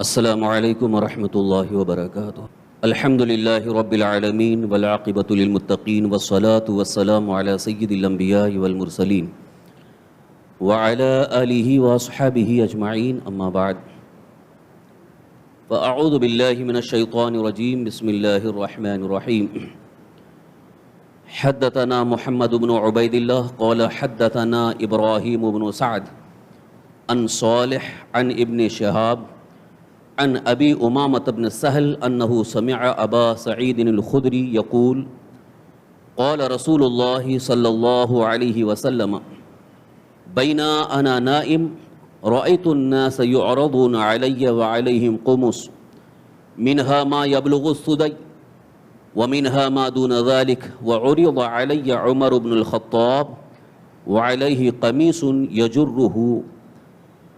السلام علیکم ورحمۃ اللہ وبرکاتہ۔ الحمد للہ رب العالمین والعاقبۃ للمتقین والصلاة والسلام علی سید الانبیاء والمرسلین وعلی آلہ واصحابہ اجمعین، اما بعد فاعوذ باللہ من الشیطان الرجیم، بسم اللہ الرحمن الرحیم۔ حدثنا محمد بن عبید اللہ قال حدثنا ابراہیم بن سعد عن صالح عن ابن شہاب عن ابی امامۃ بن سہل انہ سمع ابا سعید الخدری یقول قال رسول اللہ صلی اللہ علیہ وسلم بینا انا نائم رأيت الناس يعرضون علي وعليهم قمص منها ما يبلغ الثدي ومنها ما دون ذلك وعرض علي عمر بن الخطاب وعليه قميص يجره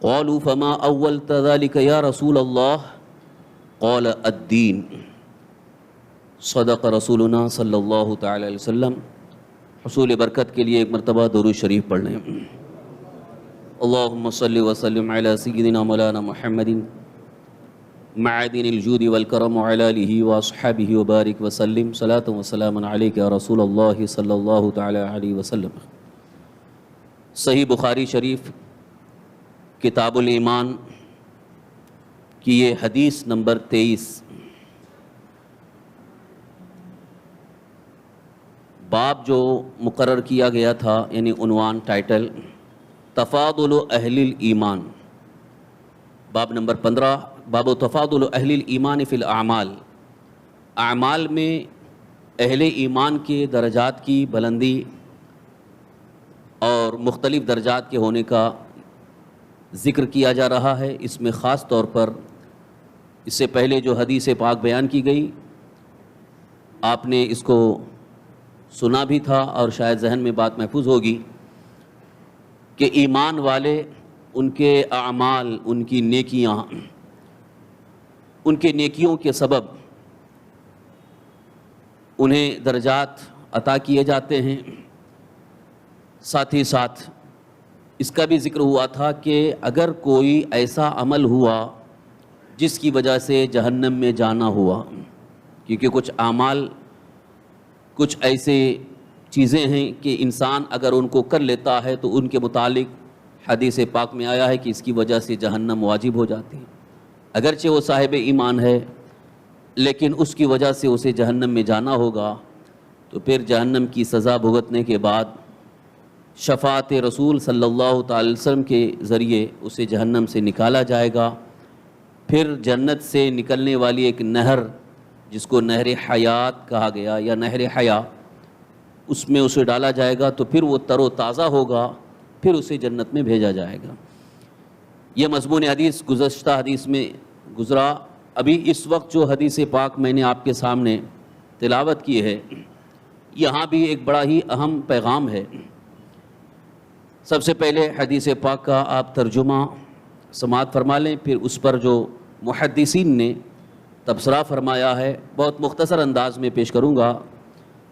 قالوا فما اولت ذلك يا رسول الله قال الدين صدق رسولنا صلی اللہ تعالی علیہ وسلم۔ حصول برکت کے لیے ایک مرتبہ درود شریف پڑھ لیں۔ اللہم صلی وسلم علی سیدنا مولانا محمد معدن الجود والکرم وعلی آلہ واصحابہ وبارک وسلم صلاۃ وسلام علیک یا رسول اللہ صلی اللہ تعالی علیہ وسلم۔ صحیح بخاری شریف کتاب الایمان کی یہ حدیث نمبر 23۔ باب جو مقرر کیا گیا تھا، یعنی عنوان ٹائٹل تفاضل اہل الایمان، باب نمبر 15، باب تفاضل اہل الایمان فی الاعمال، اعمال میں اہل ایمان کے درجات کی بلندی اور مختلف درجات کے ہونے کا ذکر کیا جا رہا ہے۔ اس میں خاص طور پر اس سے پہلے جو حدیث پاک بیان کی گئی، آپ نے اس کو سنا بھی تھا اور شاید ذہن میں بات محفوظ ہوگی کہ ایمان والے، ان کے اعمال، ان کی نیکیاں، ان کے نیکیوں کے سبب انہیں درجات عطا کیے جاتے ہیں۔ ساتھ ہی ساتھ اس کا بھی ذکر ہوا تھا کہ اگر کوئی ایسا عمل ہوا جس کی وجہ سے جہنم میں جانا ہوا، کیونکہ کچھ اعمال، کچھ ایسے چیزیں ہیں کہ انسان اگر ان کو کر لیتا ہے تو ان کے متعلق حدیث پاک میں آیا ہے کہ اس کی وجہ سے جہنم واجب ہو جاتی ہے۔ اگرچہ وہ صاحب ایمان ہے لیکن اس کی وجہ سے اسے جہنم میں جانا ہوگا، تو پھر جہنم کی سزا بھگتنے کے بعد شفاعت رسول صلی اللہ تعالی وسلم کے ذریعے اسے جہنم سے نکالا جائے گا۔ پھر جنت سے نکلنے والی ایک نہر، جس کو نہر حیات کہا گیا یا نہر حیا، اس میں اسے ڈالا جائے گا تو پھر وہ تر و تازہ ہوگا، پھر اسے جنت میں بھیجا جائے گا۔ یہ مضمون حدیث گزشتہ حدیث میں گزرا۔ ابھی اس وقت جو حدیث پاک میں نے آپ کے سامنے تلاوت کی ہے، یہاں بھی ایک بڑا ہی اہم پیغام ہے۔ سب سے پہلے حدیث پاک کا آپ ترجمہ سماعت فرما لیں، پھر اس پر جو محدثین نے تبصرہ فرمایا ہے بہت مختصر انداز میں پیش کروں گا،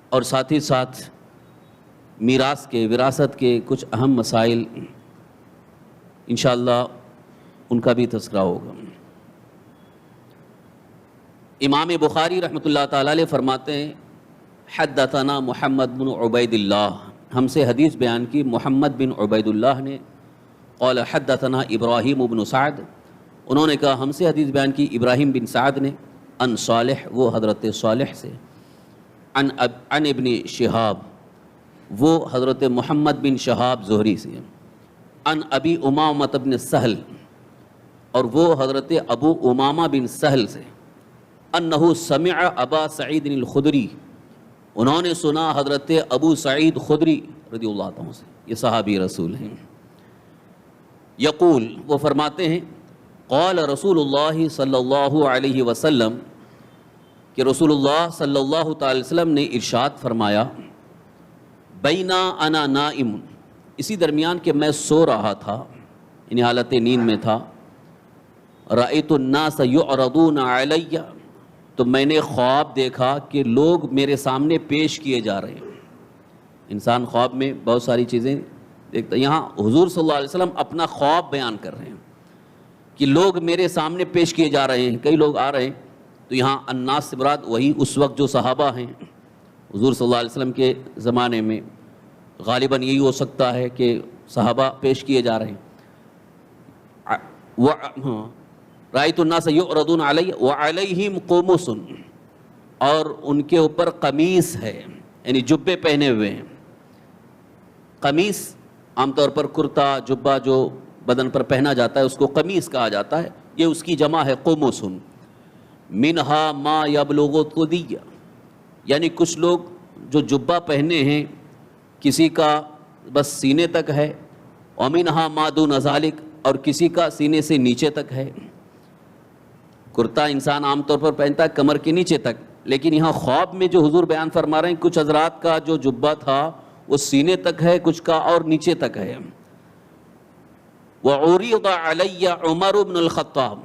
اور ساتھ ہی ساتھ میراث کے، وراثت کے کچھ اہم مسائل انشاءاللہ ان کا بھی تذکرہ ہوگا۔ امام بخاری رحمۃ اللہ تعالی علیہ فرماتے ہیں حدثنا محمد بن عبید اللہ، ہم سے حدیث بیان کی محمد بن عبید اللہ نے، قال حدثنا ابراہیم بن سعد، انہوں نے کہا ہم سے حدیث بیان کی ابراہیم بن سعد نے، عن صالح، وہ حضرت صالح سے، عن ابن شہاب، وہ حضرت محمد بن شہاب زہری سے، عن ابی امامۃ بن سہل، اور وہ حضرت ابو امامہ بن سہل سے، انہ سمع ابا سعید الخدری، انہوں نے سنا حضرت ابو سعید خدری رضی اللہ عنہ سے، یہ صحابی رسول ہیں، یقول، وہ فرماتے ہیں، قال رسول اللہ صلی اللہ علیہ وسلم، کہ رسول اللہ صلی اللہ تعالی وسلم نے ارشاد فرمایا، بینا انا نائم، اسی درمیان کہ میں سو رہا تھا، یعنی حالت نیند میں تھا، رأیت الناس یعرضون علی، تو میں نے خواب دیکھا کہ لوگ میرے سامنے پیش کیے جا رہے ہیں۔ انسان خواب میں بہت ساری چیزیں دیکھتا ہے، یہاں حضور صلی اللہ علیہ وسلم اپنا خواب بیان کر رہے ہیں۔ کہ لوگ میرے سامنے پیش کیے جا رہے ہیں، کئی لوگ آ رہے ہیں. تو یہاں الناس سے مراد وہی اس وقت جو صحابہ ہیں حضور صلی اللہ علیہ وسلم کے زمانے میں، غالباً یہی ہو سکتا ہے کہ صحابہ پیش کیے جا رہے ہیں. رأیت الناس یعرضون علی وعلیہم قمص، اور ان کے اوپر قمیص ہے، یعنی جبے پہنے ہوئے ہیں. قمیص عام طور پر کرتا جبہ جو بدن پر پہنا جاتا ہے اس کو قمیص کہا جاتا ہے، یہ اس کی جمع ہے قمص. منہا ما یبلغ الثدی، یعنی کچھ لوگ جو جبہ پہنے ہیں کسی کا بس سینے تک ہے، ومنہا ما دون ذالک، اور کسی کا سینے سے نیچے تک ہے. کرتا انسان عام طور پر پہنتا ہے کمر کے نیچے تک، لیکن یہاں خواب میں جو حضور بیان فرما رہے ہیں کچھ حضرات کا جو جبہ تھا وہ سینے تک ہے، کچھ کا اور نیچے تک ہے. وعرض علی عمر بن الخطاب،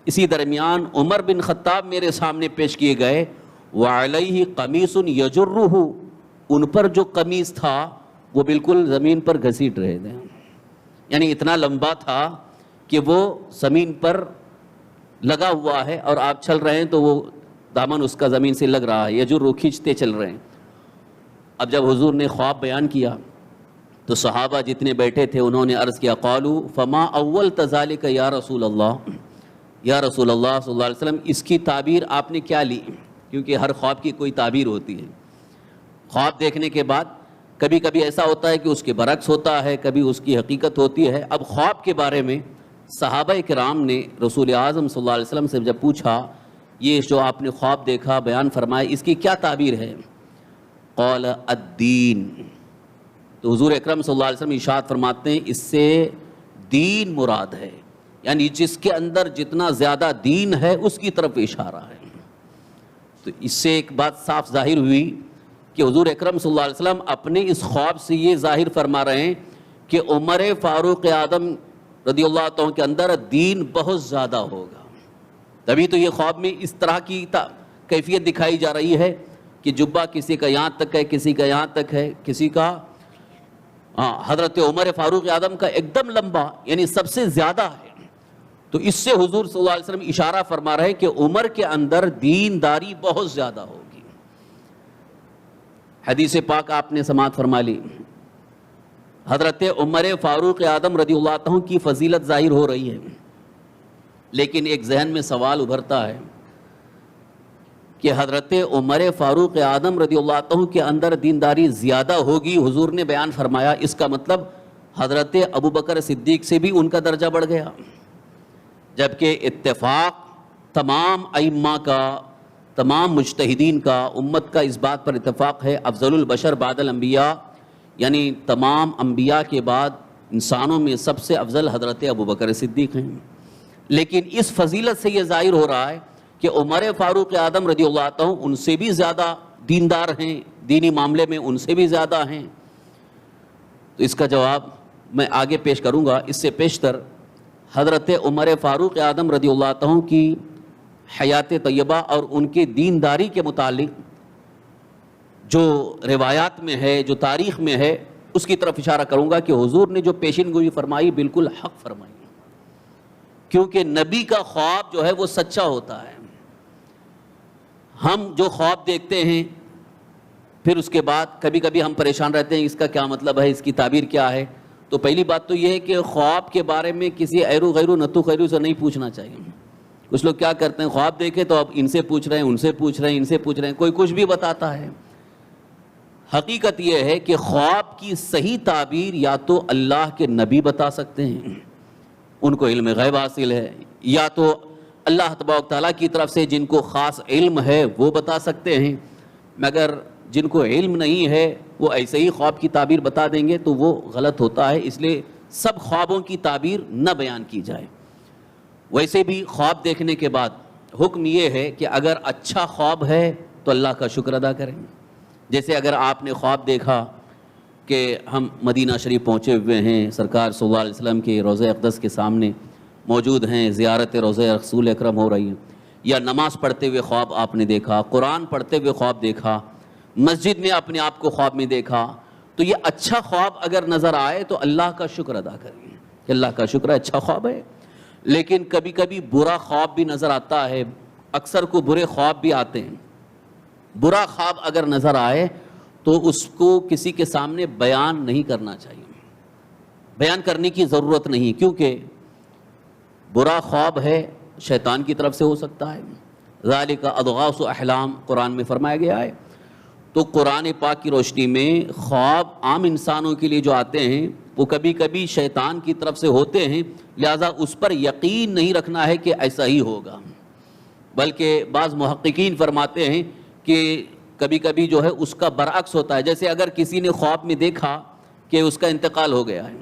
اسی درمیان عمر بن خطاب میرے سامنے پیش کیے گئے. وعلیہ قمیص یجرہ، ان پر جو قمیص تھا وہ بالکل زمین پر گھسیٹ رہے تھے، یعنی اتنا لمبا تھا کہ وہ زمین پر لگا ہوا ہے اور آپ چل رہے ہیں تو وہ دامن اس کا زمین سے لگ رہا ہے، یجرہ کھینچتے چل رہے ہیں. اب جب حضور نے خواب بیان کیا تو صحابہ جتنے بیٹھے تھے انہوں نے عرض کیا، قالوا فما اولت ذلک یا رسول اللہ، یا رسول اللہ صلی اللہ علیہ وسلم اس کی تعبیر آپ نے کیا لی؟ کیونکہ ہر خواب کی کوئی تعبیر ہوتی ہے. خواب دیکھنے کے بعد کبھی کبھی ایسا ہوتا ہے کہ اس کے برعکس ہوتا ہے، کبھی اس کی حقیقت ہوتی ہے. اب خواب کے بارے میں صحابہ کرام نے رسول اعظم صلی اللہ علیہ وسلم سے جب پوچھا یہ جو آپ نے خواب دیکھا بیان فرمائے اس کی کیا تعبیر ہے؟ قال الدین، تو حضور اکرم صلی اللہ علیہ وسلم ارشاد فرماتے ہیں اس سے دین مراد ہے، یعنی جس کے اندر جتنا زیادہ دین ہے اس کی طرف اشارہ ہے. تو اس سے ایک بات صاف ظاہر ہوئی کہ حضور اکرم صلی اللہ علیہ وسلم اپنے اس خواب سے یہ ظاہر فرما رہے ہیں کہ عمر فاروق اعظم رضی اللہ عنہ کے اندر دین بہت زیادہ ہوگا. تبھی تو یہ خواب میں اس طرح کی کیفیت دکھائی جا رہی ہے کہ جبہ کسی کا یہاں تک ہے، کسی کا یہاں تک ہے، کسی کا حضرت عمر فاروق اعظم کا ایک دم لمبا، یعنی سب سے زیادہ ہے. تو اس سے حضور صلی اللہ علیہ وسلم اشارہ فرما رہے ہیں کہ عمر کے اندر دینداری بہت زیادہ ہوگی. حدیث پاک آپ نے سماعت فرما لی. حضرت عمر فاروق اعظم رضی اللہ عنہ کی فضیلت ظاہر ہو رہی ہے، لیکن ایک ذہن میں سوال ابھرتا ہے کہ حضرت عمر فاروق اعظم رضی اللہ عنہ کے اندر دینداری زیادہ ہوگی، حضور نے بیان فرمایا، اس کا مطلب حضرت ابوبکر صدیق سے بھی ان کا درجہ بڑھ گیا. جبکہ اتفاق تمام ائمہ کا، تمام مجتہدین کا، امت کا اس بات پر اتفاق ہے افضل البشر بعد الانبیاء، یعنی تمام انبیاء کے بعد انسانوں میں سب سے افضل حضرت ابوبکر صدیق ہیں. لیکن اس فضیلت سے یہ ظاہر ہو رہا ہے کہ عمر فاروق اعظم رضی اللہ عنہ ان سے بھی زیادہ دیندار ہیں، دینی معاملے میں ان سے بھی زیادہ ہیں. تو اس کا جواب میں آگے پیش کروں گا. اس سے پیشتر حضرت عمر فاروق اعظم رضی اللہ عنہ کی حیات طیبہ اور ان کی دینداری کے متعلق جو روایات میں ہے، جو تاریخ میں ہے، اس کی طرف اشارہ کروں گا کہ حضور نے جو پیشین گوئی فرمائی بالکل حق فرمائی، کیونکہ نبی کا خواب جو ہے وہ سچا ہوتا ہے. ہم جو خواب دیکھتے ہیں پھر اس کے بعد کبھی کبھی ہم پریشان رہتے ہیں اس کا کیا مطلب ہے، اس کی تعبیر کیا ہے. تو پہلی بات تو یہ ہے کہ خواب کے بارے میں کسی ایرو غیرو نتو خیرو سے نہیں پوچھنا چاہیے. کچھ لوگ کیا کرتے ہیں، خواب دیکھے تو اب ان سے پوچھ رہے ہیں، ان سے پوچھ رہے ہیں، ان سے پوچھ رہے ہیں، کوئی کچھ بھی بتاتا ہے. حقیقت یہ ہے کہ خواب کی صحیح تعبیر یا تو اللہ کے نبی بتا سکتے ہیں، ان کو علم غیب حاصل ہے، یا تو اللہ تبارک تعالیٰ کی طرف سے جن کو خاص علم ہے وہ بتا سکتے ہیں. مگر جن کو علم نہیں ہے وہ ایسے ہی خواب کی تعبیر بتا دیں گے تو وہ غلط ہوتا ہے. اس لیے سب خوابوں کی تعبیر نہ بیان کی جائے. ویسے بھی خواب دیکھنے کے بعد حکم یہ ہے کہ اگر اچھا خواب ہے تو اللہ کا شکر ادا کریں. جیسے اگر آپ نے خواب دیکھا کہ ہم مدینہ شریف پہنچے ہوئے ہیں، سرکار صلی اللہ علیہ وسلم کے روضہ اقدس کے سامنے موجود ہیں، زیارت روضہ رسول اکرم ہو رہی ہے، یا نماز پڑھتے ہوئے خواب آپ نے دیکھا، قرآن پڑھتے ہوئے خواب دیکھا، مسجد میں اپنے آپ کو خواب میں دیکھا، تو یہ اچھا خواب اگر نظر آئے تو اللہ کا شکر ادا کریں کہ اللہ کا شکر ہے اچھا خواب ہے. لیکن کبھی کبھی برا خواب بھی نظر آتا ہے، اکثر کو برے خواب بھی آتے ہیں۔ برا خواب اگر نظر آئے تو اس کو کسی کے سامنے بیان نہیں کرنا چاہیے، بیان کرنے کی ضرورت نہیں، کیونکہ برا خواب ہے شیطان کی طرف سے ہو سکتا ہے۔ ذالک اضغاث احلام قرآن میں فرمایا گیا ہے۔ تو قرآن پاک کی روشنی میں خواب عام انسانوں کے لیے جو آتے ہیں وہ کبھی کبھی شیطان کی طرف سے ہوتے ہیں، لہذا اس پر یقین نہیں رکھنا ہے کہ ایسا ہی ہوگا، بلکہ بعض محققین فرماتے ہیں کہ کبھی کبھی جو ہے اس کا برعکس ہوتا ہے۔ جیسے اگر کسی نے خواب میں دیکھا کہ اس کا انتقال ہو گیا ہے،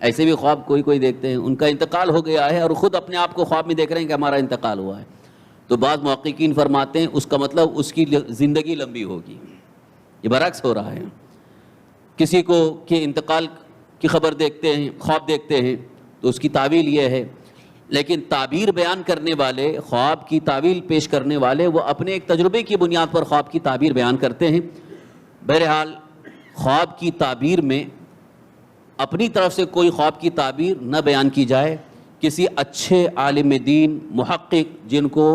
ایسے بھی خواب کوئی دیکھتے ہیں ان کا انتقال ہو گیا ہے اور خود اپنے آپ کو خواب میں دیکھ رہے ہیں کہ ہمارا انتقال ہوا ہے، تو بعض محققین فرماتے ہیں اس کا مطلب اس کی زندگی لمبی ہوگی۔ یہ برعکس ہو رہا ہے، کسی کو کہ انتقال کی خبر دیکھتے ہیں، خواب دیکھتے ہیں تو اس کی تعویل یہ ہے، لیکن تعبیر بیان کرنے والے، خواب کی تعویل پیش کرنے والے، وہ اپنے ایک تجربے کی بنیاد پر خواب کی تعبیر بیان کرتے ہیں۔ بہرحال خواب کی تعبیر میں اپنی طرف سے کوئی خواب کی تعبیر نہ بیان کی جائے، کسی اچھے عالم دین، محقق جن کو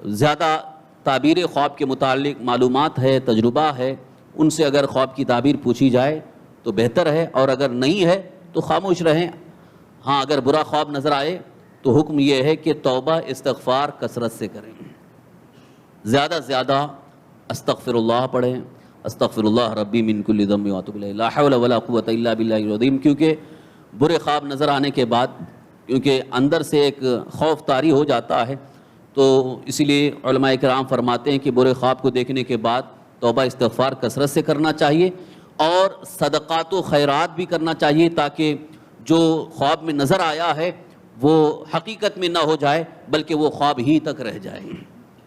زیادہ تعبیر خواب کے متعلق معلومات ہے، تجربہ ہے، ان سے اگر خواب کی تعبیر پوچھی جائے تو بہتر ہے، اور اگر نہیں ہے تو خاموش رہیں۔ ہاں اگر برا خواب نظر آئے تو حکم یہ ہے کہ توبہ استغفار کثرت سے کریں، زیادہ زیادہ استغفر اللہ پڑھیں، استغفر اللہ ربی من کل ذنب واتوب الیہ، لا حول ولا قوۃ الا باللہ العظیم۔ کیونکہ برے خواب نظر آنے کے بعد کیونکہ اندر سے ایک خوف طاری ہو جاتا ہے، تو اسی لیے علماء کرام فرماتے ہیں کہ برے خواب کو دیکھنے کے بعد توبہ استغفار کثرت سے کرنا چاہیے، اور صدقات و خیرات بھی کرنا چاہیے، تاکہ جو خواب میں نظر آیا ہے وہ حقیقت میں نہ ہو جائے بلکہ وہ خواب ہی تک رہ جائے۔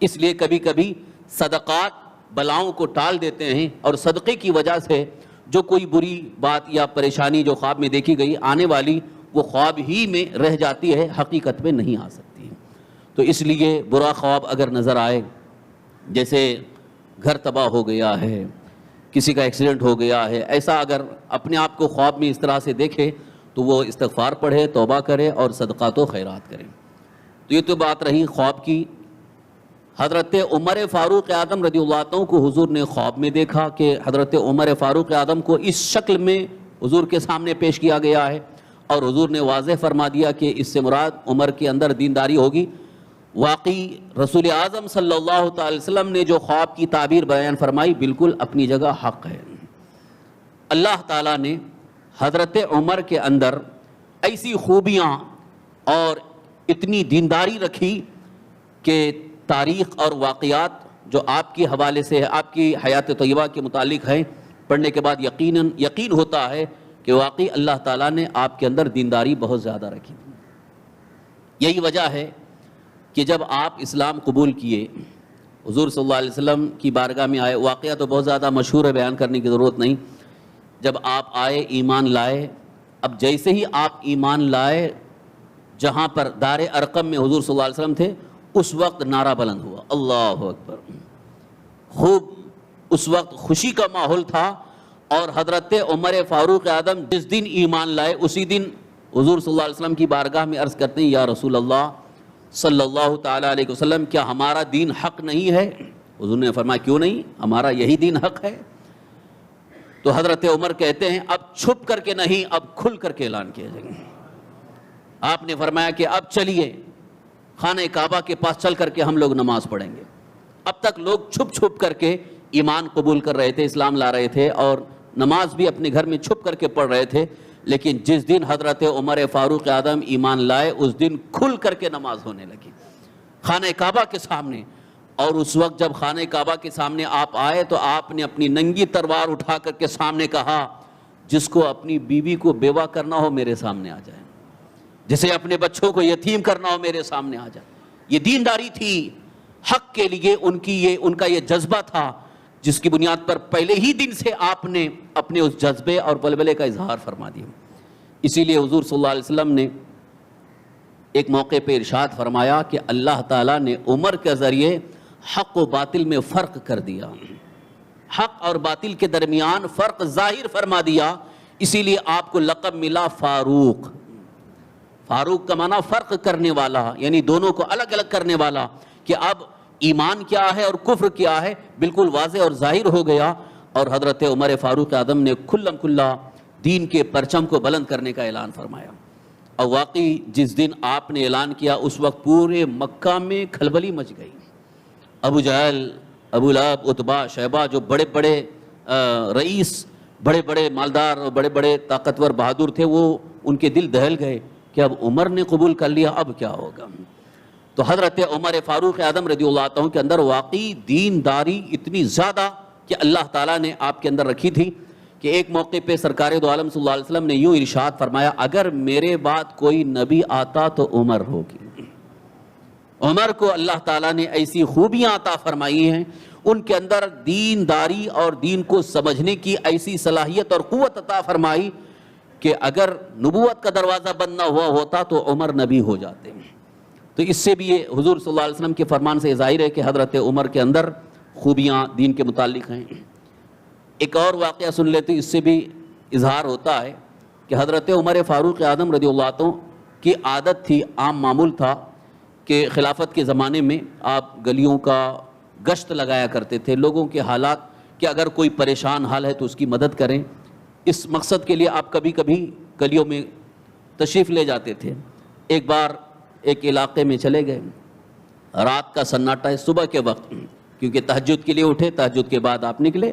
اس لیے کبھی کبھی صدقات بلاؤں کو ٹال دیتے ہیں، اور صدقے کی وجہ سے جو کوئی بری بات یا پریشانی جو خواب میں دیکھی گئی آنے والی، وہ خواب ہی میں رہ جاتی ہے، حقیقت میں نہیں آ سکتی۔ تو اس لیے برا خواب اگر نظر آئے، جیسے گھر تباہ ہو گیا ہے، کسی کا ایکسیڈنٹ ہو گیا ہے، ایسا اگر اپنے آپ کو خواب میں اس طرح سے دیکھے تو وہ استغفار پڑھے، توبہ کرے اور صدقات و خیرات کرے۔ تو یہ تو بات رہی خواب کی۔ حضرت عمر فاروق اعظم رضی اللہ عنہ کو حضور نے خواب میں دیکھا کہ حضرت عمر فاروق اعظم کو اس شکل میں حضور کے سامنے پیش کیا گیا ہے، اور حضور نے واضح فرما دیا کہ اس سے مراد عمر کے اندر دینداری ہوگی۔ واقعی رسول اعظم صلی اللہ تعالی وسلم نے جو خواب کی تعبیر بیان فرمائی بالکل اپنی جگہ حق ہے۔ اللہ تعالیٰ نے حضرت عمر کے اندر ایسی خوبیاں اور اتنی دینداری رکھی کہ تاریخ اور واقعات جو آپ کے حوالے سے ہے، آپ کی حیات طیبہ کے متعلق ہیں، پڑھنے کے بعد یقین ہوتا ہے کہ واقعی اللہ تعالیٰ نے آپ کے اندر دینداری بہت زیادہ رکھی۔ یہی وجہ ہے کہ جب آپ اسلام قبول کیے، حضور صلی اللہ علیہ وسلم کی بارگاہ میں آئے، واقعہ تو بہت زیادہ مشہور ہے، بیان کرنے کی ضرورت نہیں۔ جب آپ آئے، ایمان لائے، اب جیسے ہی آپ ایمان لائے، جہاں پر دار ارقم میں حضور صلی اللہ علیہ وسلم تھے، اس وقت نعرہ بلند ہوا، اللہ اکبر۔ خوب اس وقت خوشی کا ماحول تھا، اور حضرت عمر فاروق اعظم جس دن ایمان لائے اسی دن حضور صلی اللہ علیہ وسلم کی بارگاہ میں عرض کرتے ہیں، یا رسول اللہ صلی اللہ تعالیٰ علیہ وسلم، کیا ہمارا دین حق نہیں ہے؟ حضور نے فرمایا کیوں نہیں، ہمارا یہی دین حق ہے۔ تو حضرت عمر کہتے ہیں اب چھپ کر کے نہیں، اب کھل کر کے اعلان کیا جائے گا۔ آپ نے فرمایا کہ اب چلیے خانہ کعبہ کے پاس چل کر کے ہم لوگ نماز پڑھیں گے۔ اب تک لوگ چھپ چھپ کر کے ایمان قبول کر رہے تھے، اسلام لا رہے تھے، اور نماز بھی اپنے گھر میں چھپ کر کے پڑھ رہے تھے، لیکن جس دن حضرت عمر فاروق اعظم ایمان لائے اس دن کھل کر کے نماز ہونے لگی خانہ کعبہ کے سامنے۔ اور اس وقت جب خانہ کعبہ کے سامنے آپ آئے تو آپ نے اپنی ننگی تلوار اٹھا کر کے سامنے کہا، جس کو اپنی بیوی کو بیوہ کرنا ہو میرے سامنے آ جائے، جسے اپنے بچوں کو یتیم کرنا ہو میرے سامنے آ جائے۔ یہ دینداری تھی، حق کے لیے ان کا یہ جذبہ تھا، جس کی بنیاد پر پہلے ہی دن سے آپ نے اپنے اس جذبے اور بلبلے کا اظہار فرما دیا۔ اسی لیے حضور صلی اللہ علیہ وسلم نے ایک موقع پہ ارشاد فرمایا کہ اللہ تعالیٰ نے عمر کے ذریعے حق و باطل میں فرق کر دیا، حق اور باطل کے درمیان فرق ظاہر فرما دیا، اسی لیے آپ کو لقب ملا فاروق۔ فاروق کا معنی فرق کرنے والا، یعنی دونوں کو الگ الگ کرنے والا، کہ اب ایمان کیا ہے اور کفر کیا ہے بالکل واضح اور ظاہر ہو گیا، اور حضرت عمر فاروق اعظم نے کھلم کھلا دین کے پرچم کو بلند کرنے کا اعلان فرمایا۔ اور واقعی جس دن آپ نے اعلان کیا اس وقت پورے مکہ میں کھلبلی مچ گئی۔ ابو جہل، ابو لہب، عتبہ، شیبہ، جو بڑے بڑے رئیس، بڑے بڑے مالدار اور بڑے بڑے طاقتور بہادر تھے، وہ ان کے دل دہل گئے کہ اب عمر نے قبول کر لیا، اب کیا ہوگا۔ تو حضرت عمر فاروق اعظم رضی اللہ عنہ کے اندر واقعی دینداری اتنی زیادہ کہ اللہ تعالیٰ نے آپ کے اندر رکھی تھی کہ ایک موقع پہ سرکار دو عالم صلی اللہ علیہ وسلم نے یوں ارشاد فرمایا، اگر میرے بعد کوئی نبی آتا تو عمر ہوگی۔ عمر کو اللہ تعالیٰ نے ایسی خوبیاں عطا فرمائی ہیں، ان کے اندر دینداری اور دین کو سمجھنے کی ایسی صلاحیت اور قوت عطا فرمائی کہ اگر نبوت کا دروازہ بند نہ ہوا ہوتا تو عمر نبی ہو جاتے ہیں۔ تو اس سے بھی یہ حضور صلی اللہ علیہ وسلم کے فرمان سے ظاہر ہے کہ حضرت عمر کے اندر خوبیاں دین کے متعلق ہیں۔ ایک اور واقعہ سن لیتے، اس سے بھی اظہار ہوتا ہے کہ حضرت عمر فاروق اعظم رضی اللہ عنہ کی عادت تھی، عام معمول تھا کہ خلافت کے زمانے میں آپ گلیوں کا گشت لگایا کرتے تھے، لوگوں کے حالات کہ اگر کوئی پریشان حال ہے تو اس کی مدد کریں۔ اس مقصد کے لیے آپ کبھی کبھی گلیوں میں تشریف لے جاتے تھے۔ ایک بار ایک علاقے میں چلے گئے، رات کا سناٹا ہے، صبح کے وقت کیونکہ تہجد کے لیے اٹھے، تہجد کے بعد آپ نکلے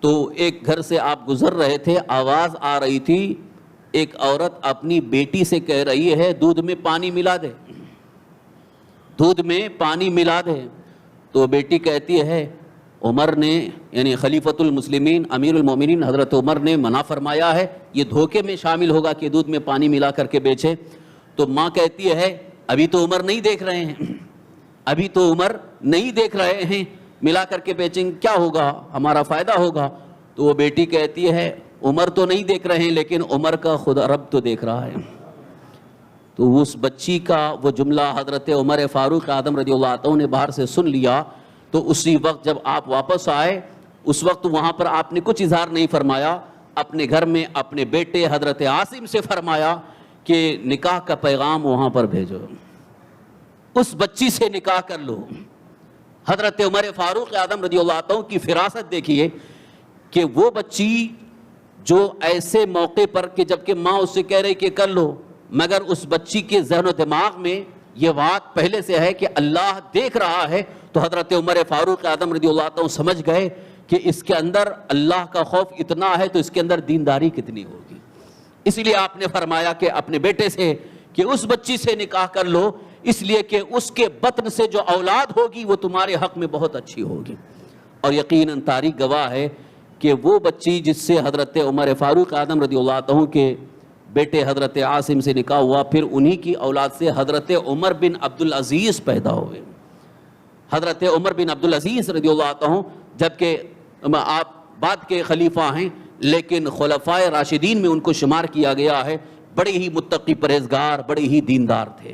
تو ایک گھر سے آپ گزر رہے تھے، آواز آ رہی تھی، ایک عورت اپنی بیٹی سے کہہ رہی ہے دودھ میں پانی ملا دے، دودھ میں پانی ملا دے۔ تو بیٹی کہتی ہے عمر نے، یعنی خلیفۃ المسلمین امیر المومنین حضرت عمر نے منع فرمایا ہے، یہ دھوکے میں شامل ہوگا کہ دودھ میں پانی ملا کر کے بیچے۔ تو ماں کہتی ہے ابھی تو عمر نہیں دیکھ رہے ہیں، ابھی تو عمر نہیں دیکھ رہے ہیں، ملا کر کے بیچیں کیا ہوگا، ہمارا فائدہ ہوگا۔ تو وہ بیٹی کہتی ہے عمر تو نہیں دیکھ رہے ہیں لیکن عمر کا خدا رب تو دیکھ رہا ہے۔ تو اس بچی کا وہ جملہ حضرت عمر فاروق اعظم رضی اللہ عنہ نے باہر سے سن لیا، تو اسی وقت جب آپ واپس آئے اس وقت وہاں پر آپ نے کچھ اظہار نہیں فرمایا، اپنے گھر میں اپنے بیٹے حضرت عاصم سے فرمایا کہ نکاح کا پیغام وہاں پر بھیجو، اس بچی سے نکاح کر لو۔ حضرت عمر فاروق اعظم رضی اللہ عنہ کی فراست دیکھیے کہ وہ بچی جو ایسے موقع پر کہ جبکہ ماں اس سے کہہ رہی کہ کر لو، مگر اس بچی کے ذہن و دماغ میں یہ بات پہلے سے ہے کہ اللہ دیکھ رہا ہے، تو حضرت عمر فاروق اعظم رضی اللہ عنہ سمجھ گئے کہ اس کے اندر اللہ کا خوف اتنا ہے تو اس کے اندر دینداری کتنی ہوگی۔ اسی لیے آپ نے فرمایا کہ اپنے بیٹے سے کہ اس بچی سے نکاح کر لو، اس لیے کہ اس کے بطن سے جو اولاد ہوگی وہ تمہارے حق میں بہت اچھی ہوگی۔ اور یقیناً تاریخ گواہ ہے کہ وہ بچی جس سے حضرت عمر فاروق اعظم رضی اللہ عنہ کے بیٹے حضرت عاصم سے نکاح ہوا، پھر انہی کی اولاد سے حضرت عمر بن عبدالعزیز پیدا ہوئے۔ حضرت عمر بن عبدالعزیز رضی اللہ عنہ جبکہ آپ بعد کے خلیفہ ہیں لیکن خلفائے راشدین میں ان کو شمار کیا گیا ہے، بڑے ہی متقی پرہیزگار، بڑے ہی دیندار تھے۔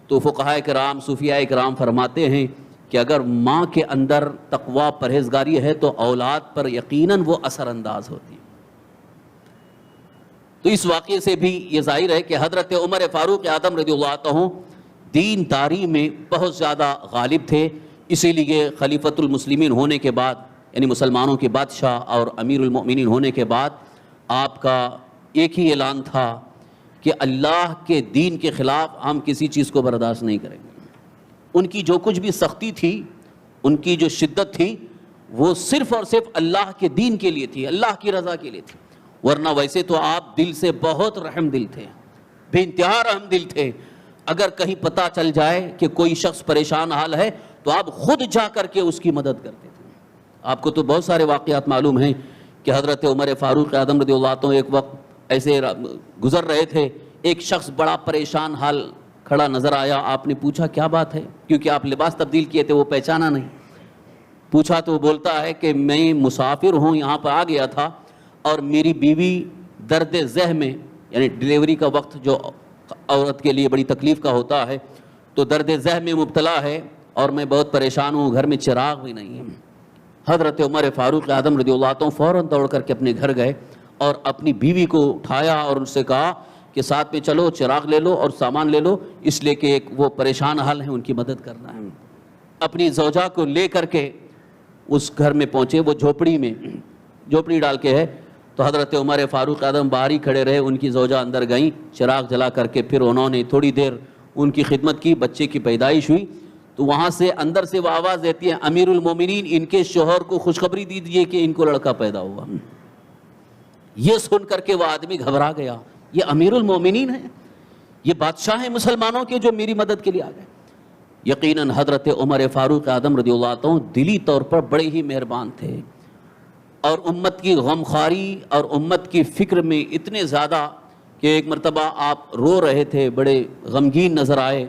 تو فقہاء کرام، صوفیاء کرام فرماتے ہیں کہ اگر ماں کے اندر تقوی پرہیزگاری ہے تو اولاد پر یقیناً وہ اثر انداز ہوتی ہے۔ تو اس واقعے سے بھی یہ ظاہر ہے کہ حضرت عمر فاروق اعظم رضی اللہ عنہ دینداری میں بہت زیادہ غالب تھے، اسی لیے خلیفۃ المسلمین ہونے کے بعد، یعنی مسلمانوں کے بادشاہ اور امیر المؤمنین ہونے کے بعد آپ کا ایک ہی اعلان تھا کہ اللہ کے دین کے خلاف ہم کسی چیز کو برداشت نہیں کریں گے۔ ان کی جو کچھ بھی سختی تھی، ان کی جو شدت تھی، وہ صرف اور صرف اللہ کے دین کے لیے تھی، اللہ کی رضا کے لیے تھی، ورنہ ویسے تو آپ دل سے بہت رحم دل تھے، بے انتہا رحم دل تھے۔ اگر کہیں پتہ چل جائے کہ کوئی شخص پریشان حال ہے تو آپ خود جا کر کے اس کی مدد کرتے تھے۔ آپ کو تو بہت سارے واقعات معلوم ہیں کہ حضرت عمر فاروق اعظم رضی اللہ عنہ ایک وقت ایسے گزر رہے تھے، ایک شخص بڑا پریشان حال کھڑا نظر آیا، آپ نے پوچھا کیا بات ہے، کیونکہ آپ لباس تبدیل کیے تھے، وہ پہچانا نہیں۔ پوچھا تو وہ بولتا ہے کہ میں مسافر ہوں، یہاں پر آ گیا تھا اور میری بیوی درد ذہ میں، یعنی ڈیلیوری کا وقت جو عورت کے لیے بڑی تکلیف کا ہوتا ہے، تو درد ذہ میں مبتلا ہے اور میں بہت پریشان ہوں، گھر میں چراغ بھی نہیں ہے۔ حضرت عمر فاروق اعظم رضی اللہ عنہ فوراً دوڑ کر کے اپنے گھر گئے اور اپنی بیوی کو اٹھایا اور ان سے کہا کہ ساتھ میں چلو، چراغ لے لو اور سامان لے لو، اس لیے کہ ایک وہ پریشان حال ہیں، ان کی مدد کرنا ہے۔ اپنی زوجہ کو لے کر کے اس گھر میں پہنچے، وہ جھوپڑی میں جھوپڑی ڈال کے ہے، تو حضرت عمر فاروق اعظم باہر ہی کھڑے رہے، ان کی زوجہ اندر گئیں چراغ جلا کر کے، پھر انہوں نے تھوڑی دیر ان کی خدمت کی، بچے کی پیدائش ہوئی تو وہاں سے اندر سے وہ آواز دیتی ہے، امیر المومنین ان کے شوہر کو خوشخبری دیجئے کہ ان کو لڑکا پیدا ہوا۔ یہ سن کر کے وہ آدمی گھبرا گیا، یہ امیر المومنین ہے، یہ بادشاہ ہیں مسلمانوں کے جو میری مدد کے لیے آ گئے۔ یقیناً حضرت عمر فاروق اعظم رضی اللہ عنہ دلی طور پر بڑے ہی مہربان تھے، اور امت کی غمخواری اور امت کی فکر میں اتنے زیادہ کہ ایک مرتبہ آپ رو رہے تھے، بڑے غمگین نظر آئے،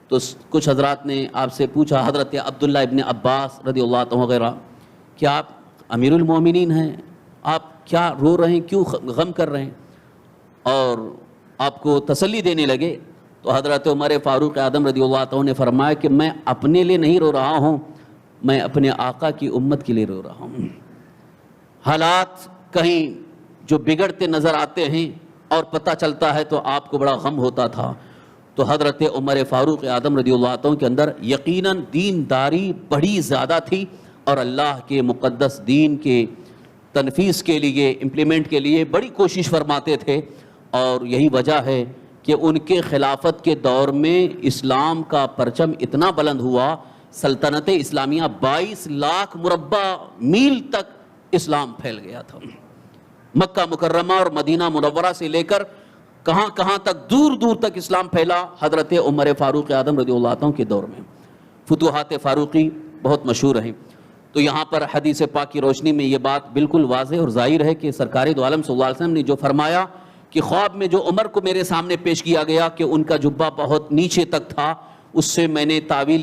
تو کچھ حضرات نے آپ سے پوچھا، حضرت عبداللہ ابن عباس رضی اللہ عنہ وغیرہ، کہ آپ امیر المومنین ہیں، آپ کیا رو رہے ہیں، کیوں غم کر رہے ہیں؟ اور آپ کو تسلی دینے لگے تو حضرت عمر فاروق اعظم رضی اللہ عنہ نے فرمایا کہ میں اپنے لیے نہیں رو رہا ہوں، میں اپنے آقا کی امت کے لیے رو رہا ہوں۔ حالات کہیں جو بگڑتے نظر آتے ہیں اور پتہ چلتا ہے تو آپ کو بڑا غم ہوتا تھا، تو حضرت عمر فاروق اعظم رضی اللہ عنہ کے اندر یقیناً دینداری بڑی زیادہ تھی، اور اللہ کے مقدس دین کے تنفیذ کے لیے، امپلیمنٹ کے لیے بڑی کوشش فرماتے تھے، اور یہی وجہ ہے کہ ان کے خلافت کے دور میں اسلام کا پرچم اتنا بلند ہوا، سلطنت اسلامیہ 22 لاکھ مربع میل تک اسلام پھیل گیا تھا۔ مکہ مکرمہ اور مدینہ منورہ سے لے کر کہاں کہاں تک، دور دور تک اسلام پھیلا حضرت عمر فاروق اعظم رضی اللہ عنہ کے دور میں۔ فتوحات فاروقی بہت مشہور ہیں، تو یہاں پر حدیث پاک کی روشنی میں یہ بات بالکل واضح اور ظاہر ہے کہ سرکار دو عالم صلی اللہ علیہ وسلم نے جو فرمایا کہ خواب میں جو عمر کو میرے سامنے پیش کیا گیا کہ ان کا جبہ بہت نیچے تک تھا، اس سے میں نے تعبیر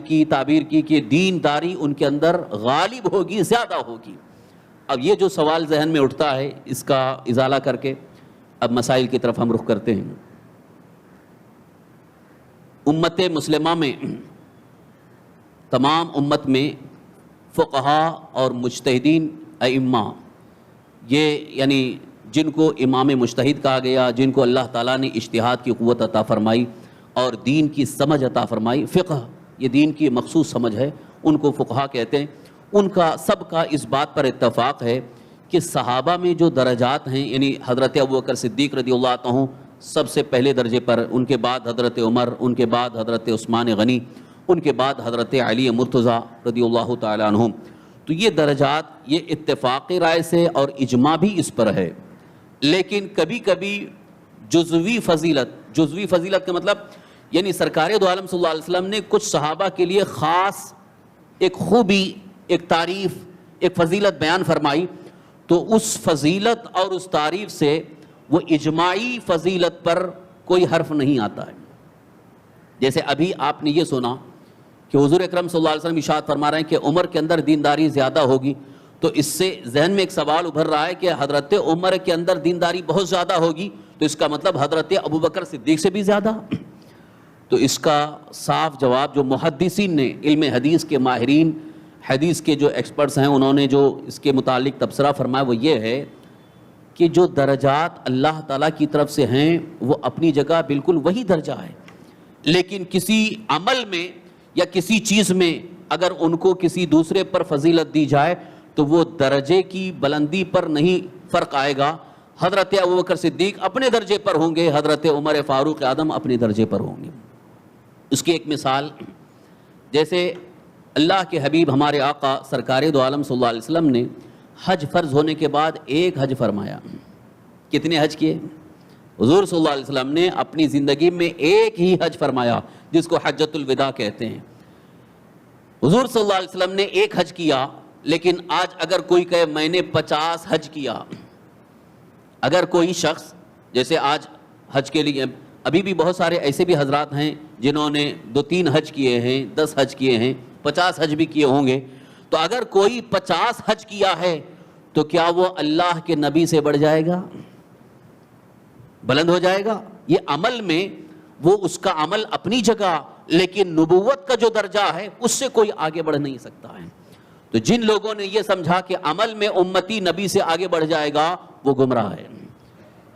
کی کہ دینداری ان کے اندر غالب ہوگی، زیادہ ہوگی۔ اب یہ جو سوال ذہن میں اٹھتا ہے، اس کا ازالہ کر کے اب مسائل کی طرف ہم رخ کرتے ہیں۔ امت مسلمہ میں، تمام امت میں فقہاء اور مجتہدین ائمہ، یہ یعنی جن کو امام مجتہد کہا گیا، جن کو اللہ تعالیٰ نے اجتہاد کی قوت عطا فرمائی اور دین کی سمجھ عطا فرمائی، فقہ یہ دین کی مخصوص سمجھ ہے، ان کو فقہاء کہتے ہیں۔ ان کا سب کا اس بات پر اتفاق ہے کہ صحابہ میں جو درجات ہیں، یعنی حضرت ابوبکر صدیق رضی اللہ عنہ سب سے پہلے درجے پر، ان کے بعد حضرت عمر، ان کے بعد حضرت عثمان غنی، ان کے بعد حضرت علی مرتضیٰ رضی اللہ تعالیٰ عنہ، تو یہ درجات یہ اتفاقی رائے سے اور اجماع بھی اس پر ہے۔ لیکن کبھی کبھی جزوی فضیلت کا مطلب یعنی سرکار دو عالم صلی اللہ علیہ وسلم نے کچھ صحابہ کے لیے خاص ایک خوبی، ایک تعریف، ایک فضیلت بیان فرمائی، تو اس فضیلت اور اس تعریف سے وہ اجماعی فضیلت پر کوئی حرف نہیں آتا ہے۔ جیسے ابھی آپ نے یہ سنا کہ حضور اکرم صلی اللہ علیہ وسلم ارشاد فرما رہے ہیں کہ عمر کے اندر دینداری زیادہ ہوگی، تو اس سے ذہن میں ایک سوال ابھر رہا ہے کہ حضرت عمر کے اندر دینداری بہت زیادہ ہوگی، تو اس کا مطلب حضرت ابوبکر صدیق سے بھی زیادہ؟ تو اس کا صاف جواب جو محدثین نے، علم حدیث کے ماہرین، حدیث کے جو ایکسپرٹس ہیں، انہوں نے جو اس کے متعلق تبصرہ فرمایا وہ یہ ہے کہ جو درجات اللہ تعالیٰ کی طرف سے ہیں وہ اپنی جگہ بالکل وہی درجہ ہے، لیکن کسی عمل میں یا کسی چیز میں اگر ان کو کسی دوسرے پر فضیلت دی جائے تو وہ درجے کی بلندی پر نہیں فرق آئے گا۔ حضرت ابوبکر صدیق اپنے درجے پر ہوں گے، حضرت عمر فاروق اعظم اپنے درجے پر ہوں گے۔ اس کی ایک مثال، جیسے اللہ کے حبیب ہمارے آقا سرکار دو عالم صلی اللہ علیہ وسلم نے حج فرض ہونے کے بعد ایک حج فرمایا۔ کتنے حج کیے؟ حضور صلی اللہ علیہ وسلم نے اپنی زندگی میں ایک ہی حج فرمایا، جس کو حجۃ الوداع کہتے ہیں۔ حضور صلی اللہ علیہ وسلم نے ایک حج کیا، لیکن آج اگر کوئی کہے میں نے 50 حج کیا، اگر کوئی شخص جیسے آج حج کے لیے، ابھی بھی بہت سارے ایسے بھی حضرات ہیں جنہوں نے 2-3 حج کیے ہیں، 10 حج کیے ہیں، 50 حج بھی کیے ہوں گے، تو اگر کوئی 50 حج کیا ہے تو کیا وہ اللہ کے نبی سے بڑھ جائے گا، بلند ہو جائے گا؟ یہ عمل میں وہ اس کا عمل اپنی جگہ، لیکن نبوت کا جو درجہ ہے اس سے کوئی آگے بڑھ نہیں سکتا ہے۔ تو جن لوگوں نے یہ سمجھا کہ عمل میں امتی نبی سے آگے بڑھ جائے گا وہ گمراہ ہے،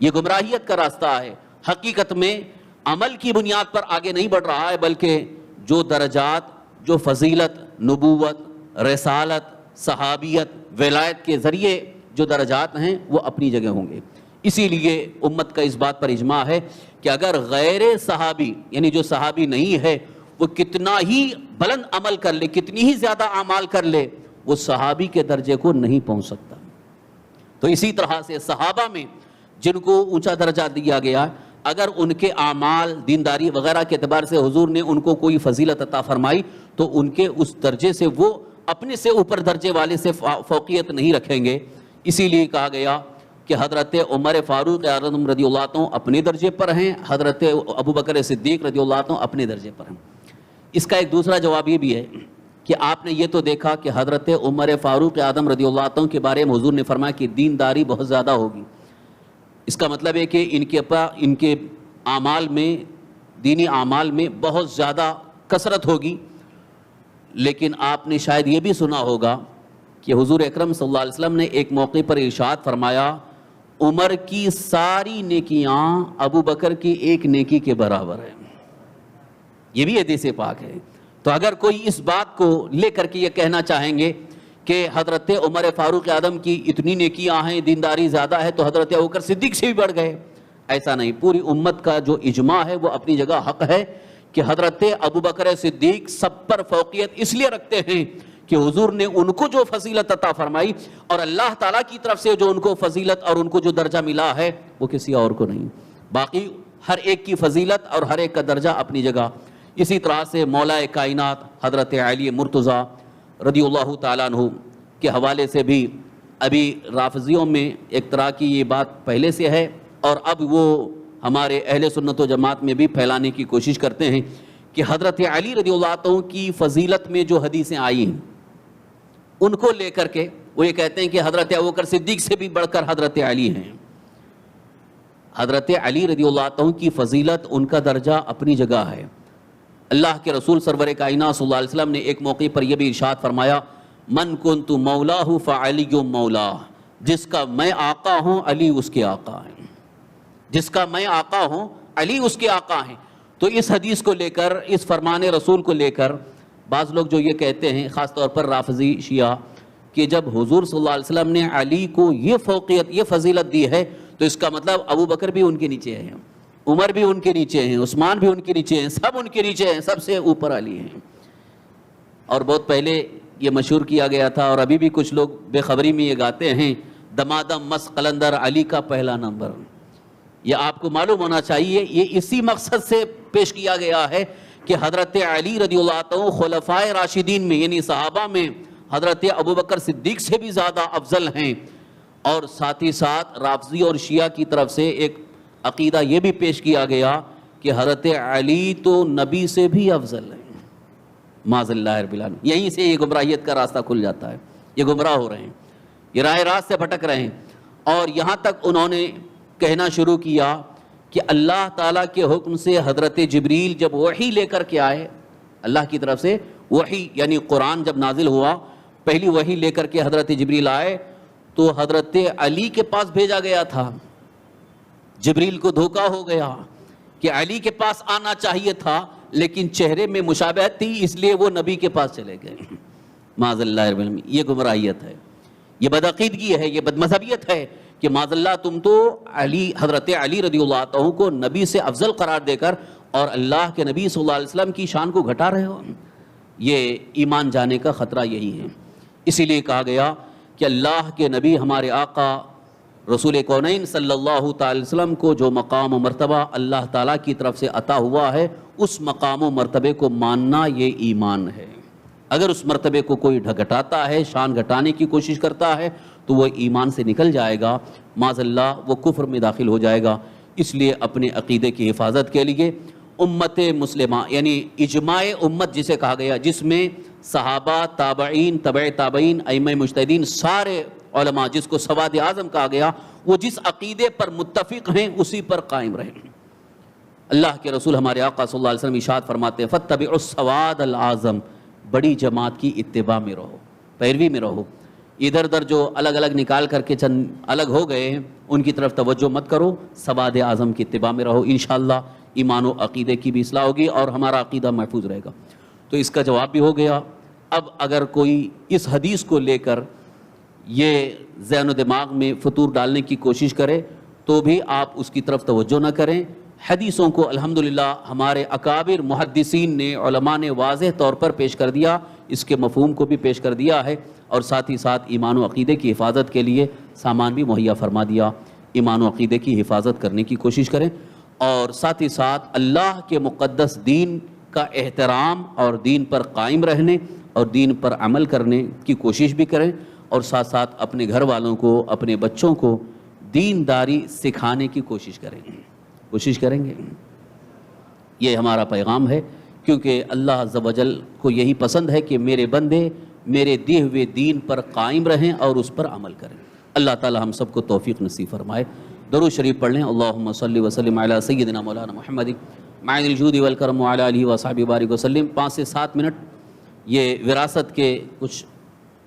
یہ گمراہیت کا راستہ ہے۔ حقیقت میں عمل کی بنیاد پر آگے نہیں بڑھ رہا ہے، بلکہ جو درجات، جو فضیلت، نبوت، رسالت، صحابیت، ولایت کے ذریعے جو درجات ہیں وہ اپنی جگہ ہوں گے۔ اسی لیے امت کا اس بات پر اجماع ہے کہ اگر غیر صحابی، یعنی جو صحابی نہیں ہے، وہ کتنا ہی بلند عمل کر لے، کتنی ہی زیادہ اعمال کر لے، وہ صحابی کے درجے کو نہیں پہنچ سکتا۔ تو اسی طرح سے صحابہ میں جن کو اونچا درجہ دیا گیا، اگر ان کے اعمال، دینداری وغیرہ کے اعتبار سے حضور نے ان کو کوئی فضیلت عطا فرمائی تو ان کے اس درجے سے وہ اپنے سے اوپر درجے والے سے فوقیت نہیں رکھیں گے۔ اسی لیے کہا گیا کہ حضرت عمر فاروق اعظم رضی اللہ عنہ اپنے درجے پر ہیں، حضرت ابوبکر صدیق رضی اللہ عنہ اپنے درجے پر ہیں۔ اس کا ایک دوسرا جواب یہ بھی ہے کہ آپ نے یہ تو دیکھا کہ حضرت عمر فاروق اعظم رضی اللہ عنہ کے بارے میں حضور نے فرمایا کہ دینداری بہت زیادہ ہوگی۔ اس کا مطلب ہے کہ ان کے اعمال میں، دینی اعمال میں بہت زیادہ کثرت ہوگی۔ لیکن آپ نے شاید یہ بھی سنا ہوگا کہ حضور اکرم صلی اللہ علیہ وسلم نے ایک موقع پر ارشاد فرمایا، عمر کی ساری نیکیاں ابو بکر کی ایک نیکی کے برابر ہیں۔ یہ بھی حدیث پاک ہے۔ تو اگر کوئی اس بات کو لے کر کے یہ کہنا چاہیں گے کہ حضرت عمر فاروق اعظم کی اتنی نیکیاں ہیں، دینداری زیادہ ہے، تو حضرت ابوبکر صدیق سے بھی بڑھ گئے، ایسا نہیں۔ پوری امت کا جو اجماع ہے وہ اپنی جگہ حق ہے کہ حضرت ابوبکر صدیق سب پر فوقیت اس لیے رکھتے ہیں کہ حضور نے ان کو جو فضیلت عطا فرمائی اور اللہ تعالیٰ کی طرف سے جو ان کو فضیلت اور ان کو جو درجہ ملا ہے وہ کسی اور کو نہیں۔ باقی ہر ایک کی فضیلت اور ہر ایک کا درجہ اپنی جگہ۔ اسی طرح سے مولا کائنات حضرت علی مرتضیٰ رضی اللہ تعالیٰ عنہ کے حوالے سے بھی ابھی رافضیوں میں ایک طرح کی یہ بات پہلے سے ہے، اور اب وہ ہمارے اہل سنت و جماعت میں بھی پھیلانے کی کوشش کرتے ہیں کہ حضرت علی رضی اللہ عنہ کی فضیلت میں جو حدیثیں آئی ہیں ان کو لے کر کے وہ یہ کہتے ہیں کہ حضرت ابوبکر صدیق سے بھی بڑھ کر حضرت علی ہیں۔ حضرت علی رضی اللہ عنہ کی فضیلت، ان کا درجہ اپنی جگہ ہے۔ اللہ کے رسول سرور کائنات صلی اللہ علیہ وسلم نے ایک موقع پر یہ بھی ارشاد فرمایا، من کنت مولاہ فعلی مولاہ، جس کا میں آقا ہوں علی اس کے آقا ہیں، جس کا میں آقا ہوں علی اس کے آقا ہیں۔ تو اس حدیث کو لے کر، اس فرمان رسول کو لے کر بعض لوگ جو یہ کہتے ہیں، خاص طور پر رافضی شیعہ، کہ جب حضور صلی اللہ علیہ وسلم نے علی کو یہ فوقیت، یہ فضیلت دی ہے تو اس کا مطلب ابو بکر بھی ان کے نیچے ہیں، عمر بھی ان کے نیچے ہیں، عثمان بھی ان کے نیچے ہیں، سب ان کے نیچے ہیں، سب سے اوپر علی ہیں۔ اور بہت پہلے یہ مشہور کیا گیا تھا، اور ابھی بھی کچھ لوگ بے خبری میں یہ گاتے ہیں، دمادم مست قلندر علی کا پہلا نمبر۔ یہ آپ کو معلوم ہونا چاہیے، یہ اسی مقصد سے پیش کیا گیا ہے کہ حضرت علی رضی اللہ عنہ خلفائے راشدین میں، یعنی صحابہ میں حضرت ابوبکر صدیق سے بھی زیادہ افضل ہیں۔ اور ساتھ ہی ساتھ رافضی اور شیعہ کی طرف سے ایک عقیدہ یہ بھی پیش کیا گیا کہ حضرت علی تو نبی سے بھی افضل ہیں، معاذ اللہ رب العالمین۔ یہیں سے یہ گمراہیت کا راستہ کھل جاتا ہے، یہ گمراہ ہو رہے ہیں، یہ راہ راست سے بھٹک رہے ہیں۔ اور یہاں تک انہوں نے کہنا شروع کیا کہ اللہ تعالیٰ کے حکم سے حضرت جبریل جب وحی لے کر کے آئے، اللہ کی طرف سے وحی یعنی قرآن جب نازل ہوا، پہلی وحی لے کر کے حضرت جبریل آئے تو حضرت علی کے پاس بھیجا گیا تھا۔ جبریل کو دھوکہ ہو گیا کہ علی کے پاس آنا چاہیے تھا، لیکن چہرے میں مشابہت تھی اس لیے وہ نبی کے پاس چلے گئے، معاذ اللہ رب العالمین۔ یہ گمراہیت ہے، یہ بدعقیدگی ہے، یہ بدمذہبیت ہے کہ معاذ اللہ تم تو حضرت علی رضی اللہ عنہ کو نبی سے افضل قرار دے کر اور اللہ کے نبی صلی اللہ علیہ وسلم کی شان کو گھٹا رہے ہو۔ یہ ایمان جانے کا خطرہ یہی ہے۔ اسی لیے کہا گیا کہ اللہ کے نبی ہمارے آقا رسول کونین صلی اللہ تعالی وسلم کو جو مقام و مرتبہ اللہ تعالیٰ کی طرف سے عطا ہوا ہے، اس مقام و مرتبے کو ماننا یہ ایمان ہے۔ اگر اس مرتبے کو کوئی گھٹاتا ہے، شان گھٹانے کی کوشش کرتا ہے تو وہ ایمان سے نکل جائے گا، معاذ اللہ وہ کفر میں داخل ہو جائے گا۔ اس لیے اپنے عقیدے کی حفاظت کے لیے امت مسلمہ یعنی اجماع امت جسے کہا گیا، جس میں صحابہ، تابعین، تبع تابعین، ائمہ مجتہدین، سارے علماء، جس کو سواد اعظم کہا گیا، وہ جس عقیدے پر متفق ہیں اسی پر قائم رہیں۔ اللہ کے رسول ہمارے آقا صلی اللہ علیہ وسلم ارشاد فرماتے ہیں، فاتبعوا السواد العظم، بڑی جماعت کی اتباع میں رہو، پیروی میں رہو۔ ادھر ادھر جو الگ الگ نکال کر کے چند الگ ہو گئے ہیں ان کی طرف توجہ مت کرو، سواد اعظم کی اتباع میں رہو، انشاءاللہ ایمان و عقیدے کی بھی اصلاح ہوگی اور ہمارا عقیدہ محفوظ رہے گا۔ تو اس کا جواب بھی ہو گیا۔ اب اگر کوئی اس حدیث کو لے کر یہ ذہن و دماغ میں فطور ڈالنے کی کوشش کرے تو بھی آپ اس کی طرف توجہ نہ کریں۔ حدیثوں کو الحمدللہ ہمارے اکابر محدثین نے، علماء نے واضح طور پر پیش کر دیا، اس کے مفہوم کو بھی پیش کر دیا ہے، اور ساتھ ہی ساتھ ایمان و عقیدے کی حفاظت کے لیے سامان بھی مہیا فرما دیا۔ ایمان و عقیدے کی حفاظت کرنے کی کوشش کریں، اور ساتھ ہی ساتھ اللہ کے مقدس دین کا احترام اور دین پر قائم رہنے اور دین پر عمل کرنے کی کوشش بھی کریں، اور ساتھ ساتھ اپنے گھر والوں کو، اپنے بچوں کو دینداری سکھانے کی کوشش کریں گے۔ یہ ہمارا پیغام ہے، کیونکہ اللہ عز و جل کو یہی پسند ہے کہ میرے بندے میرے دیے ہوئے دین پر قائم رہیں اور اس پر عمل کریں۔ اللہ تعالی ہم سب کو توفیق نصیب فرمائے۔ درود شریف پڑھ لیں۔ اللہم صلی وسلم علی سیدنا مولانا محمد معین الجود والکرم وعلی آلہ وصحبہ بارک وسلم۔ 5 سے 7 منٹ یہ وراثت کے کچھ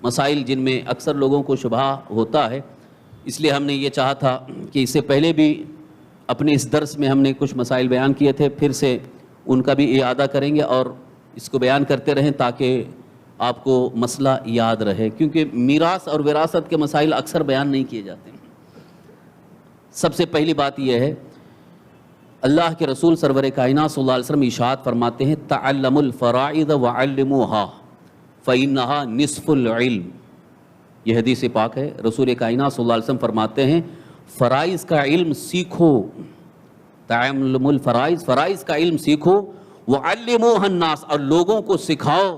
مسائل جن میں اکثر لوگوں کو شبہ ہوتا ہے، اس لیے ہم نے یہ چاہا تھا کہ اس سے پہلے بھی اپنے اس درس میں ہم نے کچھ مسائل بیان کیے تھے، پھر سے ان کا بھی اعادہ کریں گے اور اس کو بیان کرتے رہیں تاکہ آپ کو مسئلہ یاد رہے، کیونکہ میراث اور وراثت کے مسائل اکثر بیان نہیں کیے جاتے ہیں۔ سب سے پہلی بات یہ ہے، اللہ کے رسول سرور کائنات صلی اللہ علیہ وسلم ارشاد فرماتے ہیں تعلموا الفرائض وعلموها فإنها نصف العلم۔ یہ حدیث پاک ہے، رسول کائنات صلی اللہ علیہ وسلم فرماتے ہیں فرائض کا علم سیکھو، تعلموا الفرائض، فرائض کا علم سیکھو، وعلموها الناس، اور لوگوں کو سکھاؤ،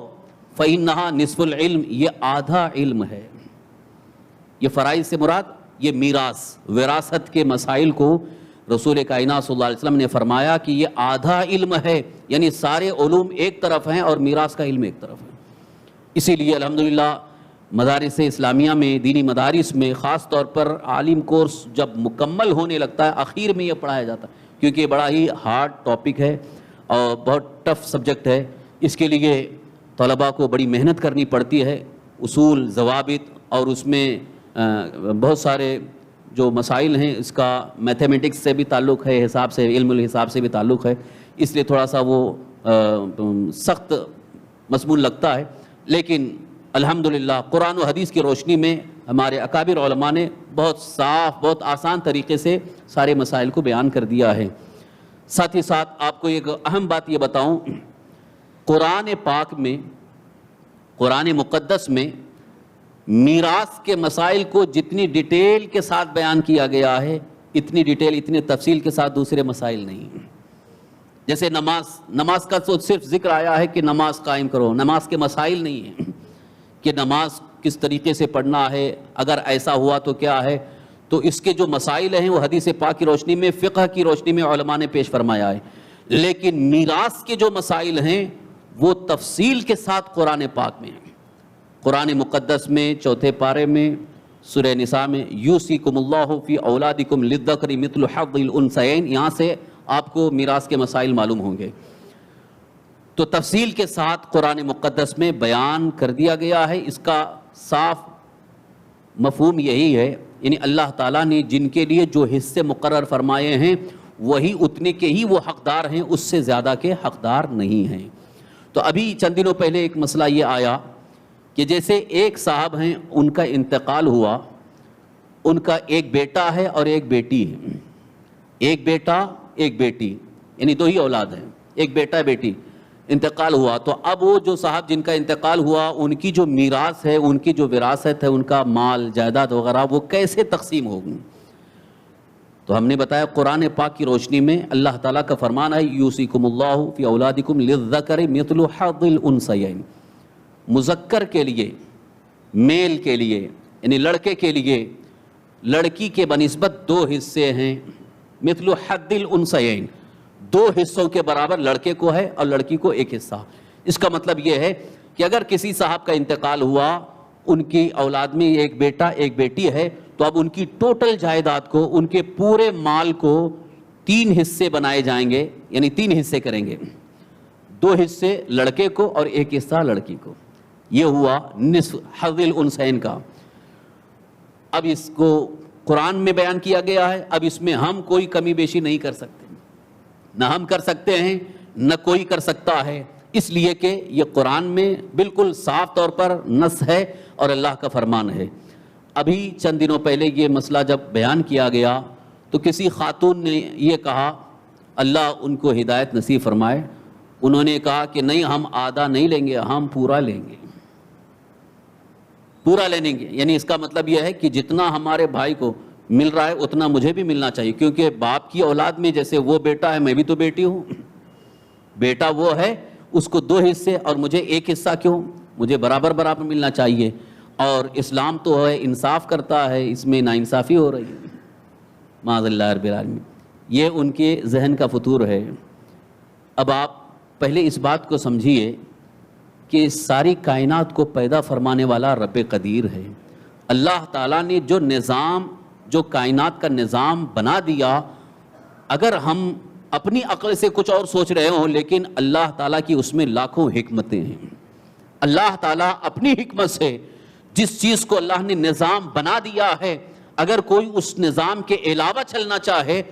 فإنها نصف العلم، یہ آدھا علم ہے۔ یہ فرائض سے مراد یہ میراث وراثت کے مسائل کو رسول کائنات صلی اللہ علیہ وسلم نے فرمایا کہ یہ آدھا علم ہے، یعنی سارے علوم ایک طرف ہیں اور میراث کا علم ایک طرف ہے۔ اسی لیے الحمدللہ مدارس اسلامیہ میں، دینی مدارس میں خاص طور پر عالم کورس جب مکمل ہونے لگتا ہے اخیر میں یہ پڑھایا جاتا ہے، کیونکہ یہ بڑا ہی ہارڈ ٹاپک ہے اور بہت ٹف سبجیکٹ ہے۔ اس کے لیے طلباء کو بڑی محنت کرنی پڑتی ہے، اصول، ضوابط، اور اس میں بہت سارے جو مسائل ہیں، اس کا میتھمیٹکس سے بھی تعلق ہے، حساب سے، علم الحساب سے بھی تعلق ہے، اس لیے تھوڑا سا وہ سخت مضمون لگتا ہے، لیکن الحمدللہ قرآن و حدیث کی روشنی میں ہمارے اکابر علماء نے بہت صاف، بہت آسان طریقے سے سارے مسائل کو بیان کر دیا ہے۔ ساتھ ہی ساتھ آپ کو ایک اہم بات یہ بتاؤں، قرآن پاک میں، قرآن مقدس میں میراث کے مسائل کو جتنی ڈیٹیل کے ساتھ بیان کیا گیا ہے، اتنی ڈیٹیل، اتنی تفصیل کے ساتھ دوسرے مسائل نہیں۔ جیسے نماز کا تو صرف ذکر آیا ہے کہ نماز قائم کرو، نماز کے مسائل نہیں ہیں کہ نماز کس طریقے سے پڑھنا ہے، اگر ایسا ہوا تو کیا ہے۔ تو اس کے جو مسائل ہیں وہ حدیث پاک کی روشنی میں، فقہ کی روشنی میں علماء نے پیش فرمایا ہے، لیکن میراث کے جو مسائل ہیں وہ تفصیل کے ساتھ قرآن پاک میں ہیں۔ قرآن مقدس میں 4 پارے میں سورہ نساء میں یوصیکم اللہ فی اولادکم للذکر مثل حظ الانثیین، یہاں سے آپ کو میراث کے مسائل معلوم ہوں گے۔ تو تفصیل کے ساتھ قرآن مقدس میں بیان کر دیا گیا ہے۔ اس کا صاف مفہوم یہی ہے، یعنی اللہ تعالیٰ نے جن کے لیے جو حصے مقرر فرمائے ہیں وہی اتنے کے ہی وہ حقدار ہیں، اس سے زیادہ کے حقدار نہیں ہیں۔ تو ابھی چند دنوں پہلے ایک مسئلہ یہ آیا کہ جیسے ایک صاحب ہیں، ان کا انتقال ہوا، ان کا ایک بیٹا ہے اور ایک بیٹی ہے، ایک بیٹا ایک بیٹی، یعنی 2 ہی اولاد ہیں، ایک بیٹا بیٹی، انتقال ہوا۔ تو اب وہ جو صاحب جن کا انتقال ہوا، ان کی جو میراث ہے، ان کی جو وراثت ہے، ان کا مال، جائیداد وغیرہ، وہ کیسے تقسیم ہوگی؟ تو ہم نے بتایا قرآن پاک کی روشنی میں اللہ تعالیٰ کا فرمان ہے یوصیکم اللہ فی اولادکم للذکر مثل حظ الانثیین، مذکر کے لیے، میل کے لیے، یعنی لڑکے کے لیے لڑکی کے بنسبت 2 حصے ہیں، مثل حظ الانثیین، 2 حصوں کے برابر لڑکے کو ہے اور لڑکی کو 1 حصہ۔ اس کا مطلب یہ ہے کہ اگر کسی صاحب کا انتقال ہوا، ان کی اولاد میں ایک بیٹا ایک بیٹی ہے، تو اب ان کی ٹوٹل جائیداد کو، ان کے پورے مال کو 3 حصے بنائے جائیں گے، یعنی 3 حصے کریں گے، 2 حصے لڑکے کو اور 1 حصہ لڑکی کو۔ یہ ہوا نصف حظ الانثیین کا۔ اب اس کو قرآن میں بیان کیا گیا ہے، اب اس میں ہم کوئی کمی بیشی نہیں کر سکتے، نہ ہم کر سکتے ہیں نہ کوئی کر سکتا ہے، اس لیے کہ یہ قرآن میں بالکل صاف طور پر نص ہے اور اللہ کا فرمان ہے۔ ابھی چند دنوں پہلے یہ مسئلہ جب بیان کیا گیا تو کسی خاتون نے یہ کہا، اللہ ان کو ہدایت نصیب فرمائے، انہوں نے کہا کہ نہیں، ہم آدھا نہیں لیں گے، ہم پورا لیں گے، پورا لے لیں گے۔ یعنی اس کا مطلب یہ ہے کہ جتنا ہمارے بھائی کو مل رہا ہے اتنا مجھے بھی ملنا چاہیے، کیونکہ باپ کی اولاد میں جیسے وہ بیٹا ہے میں بھی تو بیٹی ہوں، بیٹا وہ ہے اس کو 2 حصے اور مجھے 1 حصہ کیوں، مجھے برابر برابر ملنا چاہیے۔ اور اسلام تو ہے انصاف کرتا ہے، اس میں ناانصافی ہو رہی ہے، معاذ اللہ رب العالمین۔ یہ ان کے ذہن کا فطور ہے۔ اب آپ پہلے اس بات کو سمجھیے کہ ساری کائنات کو پیدا فرمانے والا رب قدیر ہے۔ اللہ تعالیٰ نے جو نظام، جو کائنات کا نظام بنا دیا، اگر ہم اپنی عقل سے کچھ اور سوچ رہے ہوں، لیکن اللہ تعالیٰ کی اس میں لاکھوں حکمتیں ہیں۔ اللہ تعالیٰ اپنی حکمت سے جس چیز کو اللہ نے نظام بنا دیا ہے، اگر کوئی اس نظام کے علاوہ چلنا چاہے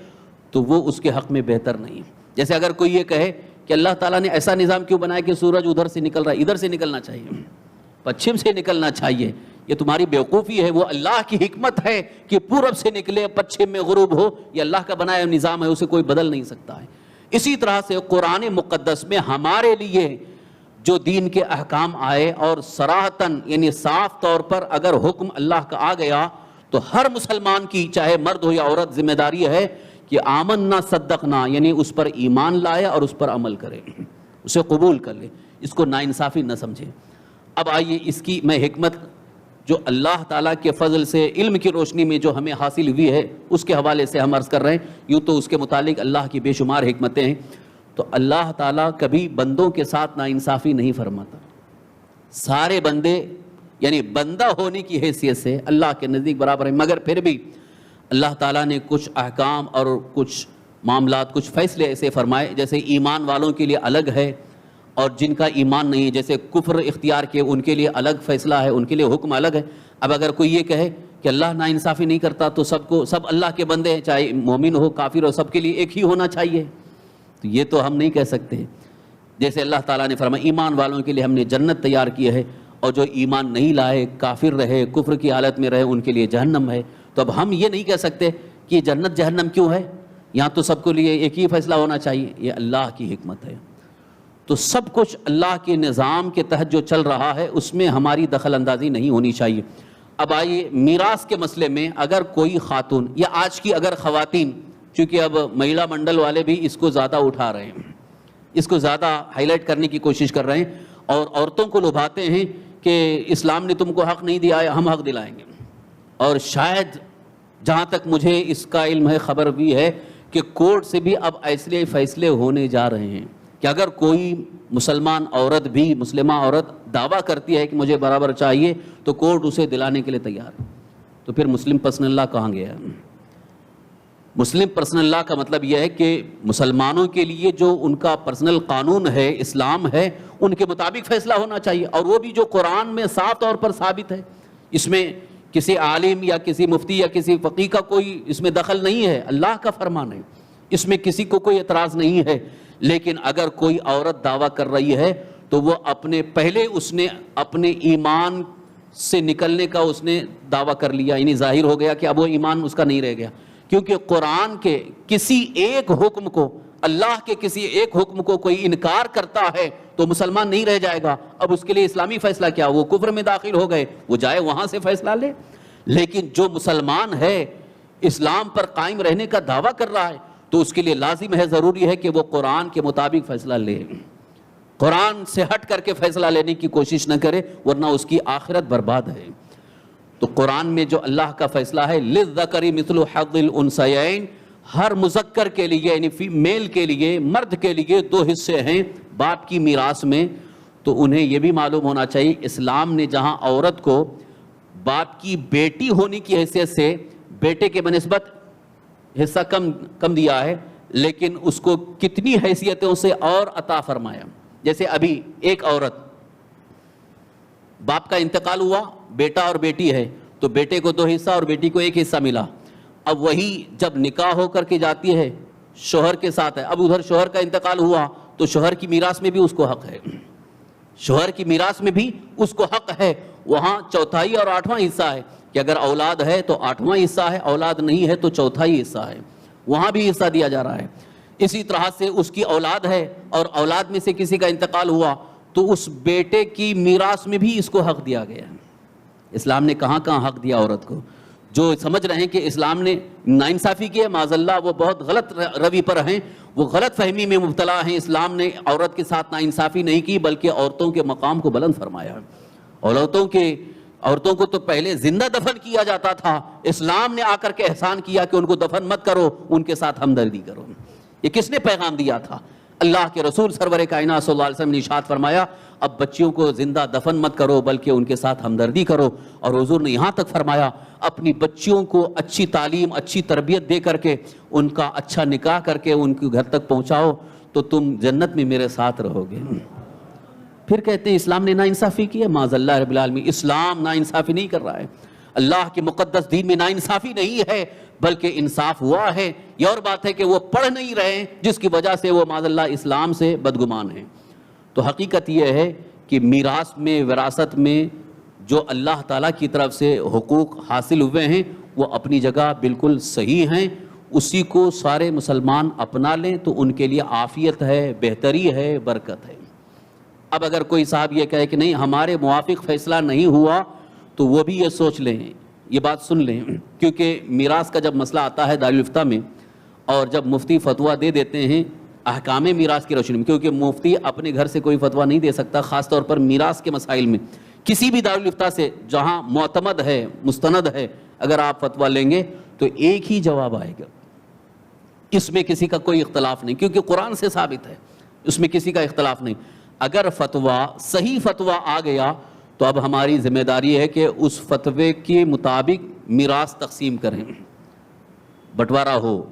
تو وہ اس کے حق میں بہتر نہیں۔ جیسے اگر کوئی یہ کہے کہ اللہ تعالیٰ نے ایسا نظام کیوں بنایا کہ سورج ادھر سے نکل رہا ہے، ادھر سے نکلنا چاہیے، پچھم سے نکلنا چاہیے، یہ تمہاری بیوقوفی ہے۔ وہ اللہ کی حکمت ہے کہ پورب سے نکلے پچھم میں غروب ہو، یہ اللہ کا بنایا نظام ہے، اسے کوئی بدل نہیں سکتا ہے۔ اسی طرح سے قرآن مقدس میں ہمارے لیے جو دین کے احکام آئے اور صراحتاً یعنی صاف طور پر اگر حکم اللہ کا آ گیا تو ہر مسلمان کی چاہے مرد ہو یا عورت ذمہ داری ہے کہ آمنا صدقنا، یعنی اس پر ایمان لائے اور اس پر عمل کرے، اسے قبول کر لے، اس کو ناانصافی نہ سمجھے۔ اب آئیے اس کی میں حکمت جو اللہ تعالیٰ کے فضل سے علم کی روشنی میں جو ہمیں حاصل ہوئی ہے اس کے حوالے سے ہم عرض کر رہے ہیں۔ یوں تو اس کے متعلق اللہ کی بے شمار حکمتیں ہیں۔ تو اللہ تعالیٰ کبھی بندوں کے ساتھ ناانصافی نہیں فرماتا۔ سارے بندے یعنی بندہ ہونے کی حیثیت سے اللہ کے نزدیک برابر ہیں، مگر پھر بھی اللہ تعالیٰ نے کچھ احکام اور کچھ معاملات، کچھ فیصلے ایسے فرمائے جیسے ایمان والوں کے لیے الگ ہے اور جن کا ایمان نہیں ہے، جیسے کفر اختیار کے ان کے لیے الگ فیصلہ ہے، ان کے لیے حکم الگ ہے۔ اب اگر کوئی یہ کہے کہ اللہ ناانصافی نہیں کرتا تو سب اللہ کے بندے ہیں، چاہے مومن ہو کافر ہو، سب کے لیے ایک ہی ہونا چاہیے، تو یہ تو ہم نہیں کہہ سکتے۔ جیسے اللہ تعالیٰ نے فرمایا ایمان والوں کے لیے ہم نے جنت تیار کی ہے، اور جو ایمان نہیں لائے، کافر رہے، کفر کی حالت میں رہے، ان کے لیے جہنم ہے۔ تو اب ہم یہ نہیں کہہ سکتے کہ جنت جہنم کیوں ہے، یہاں تو سب کے لیے ایک ہی فیصلہ ہونا چاہیے، یہ اللہ کی حکمت ہے۔ تو سب کچھ اللہ کے نظام کے تحت جو چل رہا ہے اس میں ہماری دخل اندازی نہیں ہونی چاہیے۔ اب آئیے میراث کے مسئلے میں اگر کوئی خاتون یا آج کی اگر خواتین، چونکہ اب مہیلا منڈل والے بھی اس کو زیادہ اٹھا رہے ہیں، اس کو زیادہ ہائی لائٹ کرنے کی کوشش کر رہے ہیں اور عورتوں کو لبھاتے ہیں کہ اسلام نے تم کو حق نہیں دیا ہے، ہم حق دلائیں گے۔ اور شاید جہاں تک مجھے اس کا علم ہے، خبر بھی ہے کہ کورٹ سے بھی اب ایسے فیصلے ہونے جا رہے ہیں کہ اگر کوئی مسلمان عورت بھی، مسلمہ عورت دعویٰ کرتی ہے کہ مجھے برابر چاہیے تو کورٹ اسے دلانے کے لیے تیار ہے۔ تو پھر مسلم پرسنل لا کہاں گیا؟ مسلم پرسنل لا کا مطلب یہ ہے کہ مسلمانوں کے لیے جو ان کا پرسنل قانون ہے، اسلام ہے، ان کے مطابق فیصلہ ہونا چاہیے، اور وہ بھی جو قرآن میں صاف طور پر ثابت ہے۔ اس میں کسی عالم یا کسی مفتی یا کسی فقیہ کا کوئی اس میں دخل نہیں ہے، اللہ کا فرمان ہے، اس میں کسی کو کوئی اعتراض نہیں ہے۔ لیکن اگر کوئی عورت دعویٰ کر رہی ہے تو وہ پہلے اس نے اپنے ایمان سے نکلنے کا اس نے دعویٰ کر لیا، یعنی ظاہر ہو گیا کہ اب وہ ایمان اس کا نہیں رہ گیا، کیونکہ قرآن کے کسی ایک حکم کو، اللہ کے کسی ایک حکم کو کوئی انکار کرتا ہے تو مسلمان نہیں رہ جائے گا۔ اب اس کے لیے اسلامی فیصلہ کیا، وہ کفر میں داخل ہو گئے، وہ جائے وہاں سے فیصلہ لے۔ لیکن جو مسلمان ہے، اسلام پر قائم رہنے کا دعویٰ کر رہا ہے، تو اس کے لیے لازم ہے، ضروری ہے کہ وہ قرآن کے مطابق فیصلہ لے، قرآن سے ہٹ کر کے فیصلہ لینے کی کوشش نہ کرے، ورنہ اس کی آخرت برباد ہے۔ تو قرآن میں جو اللہ کا فیصلہ ہے لِلذَّكَرِ مِثْلُ حَظِّ الْأُنثَيَيْنِ، ہر مذکر کے لیے یعنی میل کے لیے، مرد کے لیے 2 حصے ہیں باپ کی میراث میں۔ تو انہیں یہ بھی معلوم ہونا چاہیے اسلام نے جہاں عورت کو باپ کی بیٹی ہونے کی حیثیت سے بیٹے کے بنسبت حصہ کم دیا ہے، لیکن اس کو کتنی حیثیتوں سے اور عطا فرمایا۔ جیسے ابھی ایک عورت، باپ کا انتقال ہوا، بیٹا اور بیٹی ہے، تو بیٹے کو 2 حصہ اور بیٹی کو 1 حصہ ملا. اب وہی جب نکاح ہو کر کے جاتی ہے شوہر کے ساتھ ہے, اب ادھر شوہر کا انتقال ہوا تو شوہر کی میراث میں بھی اس کو حق ہے, شوہر کی میراث میں بھی اس کو حق ہے. وہاں 1/4 اور 8واں حصہ ہے کہ اگر اولاد ہے تو 8واں حصہ ہے, اولاد نہیں ہے تو 1/4 حصہ ہے, وہاں بھی حصہ دیا جا رہا ہے. اسی طرح سے اس کی اولاد ہے اور اولاد میں سے کسی کا انتقال ہوا تو اس بیٹے کی میراث میں بھی اس کو حق دیا گیا ہے. اسلام نے کہاں کہاں حق دیا عورت کو. جو سمجھ رہے ہیں کہ اسلام نے ناانصافی کی ہے, معاذ اللہ وہ بہت غلط روی پر ہیں, وہ غلط فہمی میں مبتلا ہیں. اسلام نے عورت کے ساتھ ناانصافی نہیں کی بلکہ عورتوں کے مقام کو بلند فرمایا. عورتوں کو تو پہلے زندہ دفن کیا جاتا تھا, اسلام نے آ کر کے احسان کیا کہ ان کو دفن مت کرو, ان کے ساتھ ہمدردی کرو. یہ کس نے پیغام دیا تھا؟ اللہ کے رسول سرور کائنات صلی اللہ علیہ وسلم نے ارشاد فرمایا اب بچیوں کو زندہ دفن مت کرو بلکہ ان کے ساتھ ہمدردی کرو. اور حضور نے یہاں تک فرمایا اپنی بچیوں کو اچھی تعلیم اچھی تربیت دے کر کے ان کا اچھا نکاح کر کے ان کے گھر تک پہنچاؤ تو تم جنت میں میرے ساتھ رہو گے. پھر کہتے ہیں اسلام نے ناانصافی کی ہے. معاذ اللہ رب العالمین, اسلام ناانصافی نہیں کر رہا ہے. اللہ کے مقدس دین میں ناانصافی نہیں ہے بلکہ انصاف ہوا ہے. یہ اور بات ہے کہ وہ پڑھ نہیں رہے ہیں جس کی وجہ سے وہ معاذ اللہ اسلام سے بدگمان ہیں. تو حقیقت یہ ہے کہ میراث میں وراثت میں جو اللہ تعالیٰ کی طرف سے حقوق حاصل ہوئے ہیں وہ اپنی جگہ بالکل صحیح ہیں. اسی کو سارے مسلمان اپنا لیں تو ان کے لیے عافیت ہے, بہتری ہے, برکت ہے. اب اگر کوئی صاحب یہ کہے کہ نہیں ہمارے موافق فیصلہ نہیں ہوا تو وہ بھی یہ سوچ لیں, یہ بات سن لیں, کیونکہ میراث کا جب مسئلہ آتا ہے دارالفتہ میں اور جب مفتی فتویٰ دے دیتے ہیں احکام میراث کی روشنی میں, کیونکہ مفتی اپنے گھر سے کوئی فتویٰ نہیں دے سکتا, خاص طور پر میراث کے مسائل میں کسی بھی دارالفتہ سے جہاں معتمد ہے مستند ہے اگر آپ فتویٰ لیں گے تو ایک ہی جواب آئے گا, اس میں کسی کا کوئی اختلاف نہیں, کیونکہ قرآن سے ثابت ہے, اس میں کسی کا اختلاف نہیں. اگر فتویٰ صحیح فتویٰ آ گیا تو اب ہماری ذمہ داری ہے کہ اس فتوے کے مطابق میراث تقسیم کریں, بٹوارا ہو.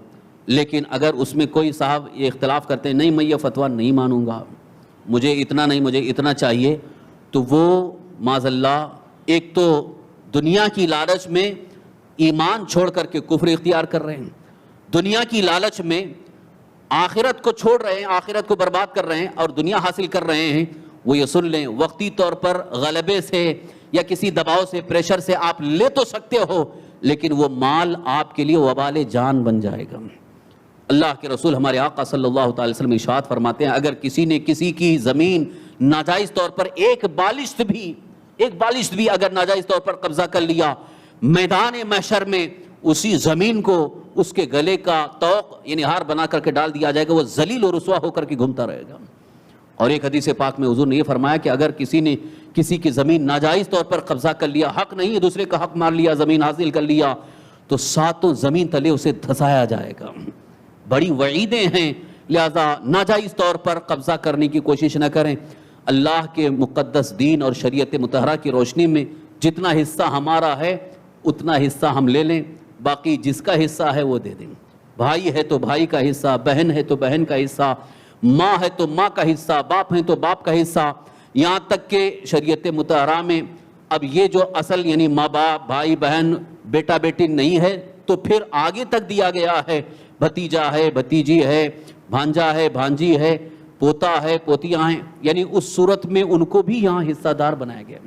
لیکن اگر اس میں کوئی صاحب یہ اختلاف کرتے ہیں نہیں میں یہ فتویٰ نہیں مانوں گا, مجھے اتنا نہیں مجھے اتنا چاہیے, تو وہ معاذ اللہ ایک تو دنیا کی لالچ میں ایمان چھوڑ کر کے کفر اختیار کر رہے ہیں, دنیا کی لالچ میں آخرت کو چھوڑ رہے ہیں, آخرت کو برباد کر رہے ہیں اور دنیا حاصل کر رہے ہیں. وہ یہ سن لیں وقتی طور پر غلبے سے یا کسی دباؤ سے پریشر سے آپ لے تو سکتے ہو لیکن وہ مال آپ کے لیے وبال جان بن جائے گا. اللہ کے رسول ہمارے آقا صلی اللہ تعالی وسلم ارشاد فرماتے ہیں اگر کسی نے کسی کی زمین ناجائز طور پر ایک بالشت بھی اگر ناجائز طور پر قبضہ کر لیا, میدان محشر میں اسی زمین کو اس کے گلے کا طوق یعنی ہار بنا کر کے ڈال دیا جائے گا, وہ ذلیل و رسوا ہو کر کے گھومتا رہے گا. اور ایک حدیث پاک میں حضور نے یہ فرمایا کہ اگر کسی نے کسی کی زمین ناجائز طور پر قبضہ کر لیا, حق نہیں ہے دوسرے کا حق مار لیا, زمین حاصل کر لیا, تو 7 زمین تلے اسے دھسایا جائے گا. بڑی وعیدیں ہیں, لہذا ناجائز طور پر قبضہ کرنے کی کوشش نہ کریں. اللہ کے مقدس دین اور شریعت مطہرہ کی روشنی میں جتنا حصہ ہمارا ہے اتنا حصہ ہم لے لیں, باقی جس کا حصہ ہے وہ دے دیں. بھائی ہے تو بھائی کا حصہ, بہن ہے تو بہن کا حصہ, ماں ہے تو ماں کا حصہ, باپ ہے تو باپ کا حصہ. یہاں تک کہ شریعت مطہرہ میں اب یہ جو اصل یعنی ماں باپ بھائی بہن بیٹا بیٹی نہیں ہے تو پھر آگے تک دیا گیا ہے, بھتیجا ہے بھتیجی ہے, بھانجا ہے بھانجی ہے, پوتا ہے پوتیاں ہیں, یعنی اس صورت میں ان کو بھی یہاں حصہ دار بنایا گیا.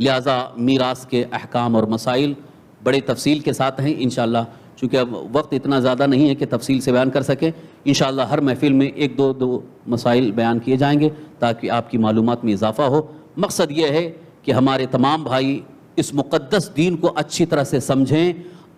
لہٰذا میراث کے احکام اور مسائل بڑے تفصیل کے ساتھ ہیں انشاءاللہ, چونکہ اب وقت اتنا زیادہ نہیں ہے کہ تفصیل سے بیان کر سکیں. انشاءاللہ ہر محفل میں 1-2 مسائل بیان کیے جائیں گے تاکہ آپ کی معلومات میں اضافہ ہو. مقصد یہ ہے کہ ہمارے تمام بھائی اس مقدس دین کو اچھی طرح سے سمجھیں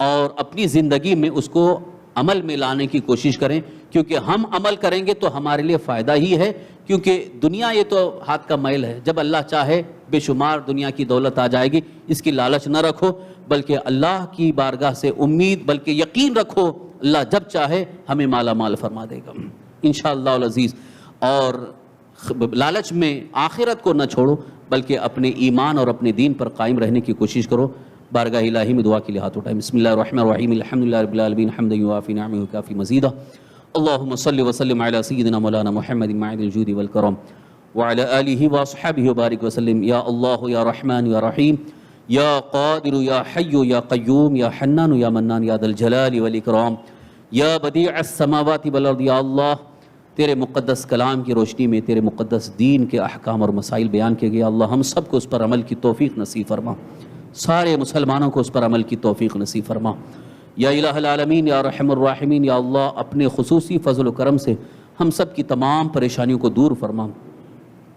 اور اپنی زندگی میں اس کو عمل میں لانے کی کوشش کریں, کیونکہ ہم عمل کریں گے تو ہمارے لیے فائدہ ہی ہے. کیونکہ دنیا یہ تو ہاتھ کا میل ہے, جب اللہ چاہے بے شمار دنیا کی دولت آ جائے گی. اس کی لالچ نہ رکھو بلکہ اللہ کی بارگاہ سے امید بلکہ یقین رکھو, اللہ جب چاہے ہمیں مالا مال فرما دے گا انشاءاللہ العزیز. اور لالچ میں آخرت کو نہ چھوڑو بلکہ اپنے ایمان اور اپنے دین پر قائم رہنے کی کوشش کرو. بارگاہ الہی میں دعا کے لیے ہاتھ اٹھائیں. بسم اللہ الرحمن الرحیم, الحمدللہ رب العالمین, حمدا یوافی نعمہ وکافی مزیدہ. اللہم صلی وسلم علی سیدنا مولانا محمد معدن الجود والکرم وعلی آلہ واصحابہ وبارک وسلم. یا اللہ یا رحمن یا رحیم, یا قادر یا حی یا قیوم یا حنان یا منان یا ذا الجلال والاکرام یا بدیع السماوات والارض. یا اللہ تیرے مقدس کلام کی روشنی میں تیرے مقدس دین کے احکام اور مسائل بیان کیے گئے. اللہ ہم سب کو اس پر عمل کی توفیق نصیب فرما، سارے مسلمانوں کو اس پر عمل کی توفیق نصیب فرما. یا الہ العالمین یا رحم الراحمین، یا اللہ اپنے خصوصی فضل و کرم سے ہم سب کی تمام پریشانیوں کو دور فرما.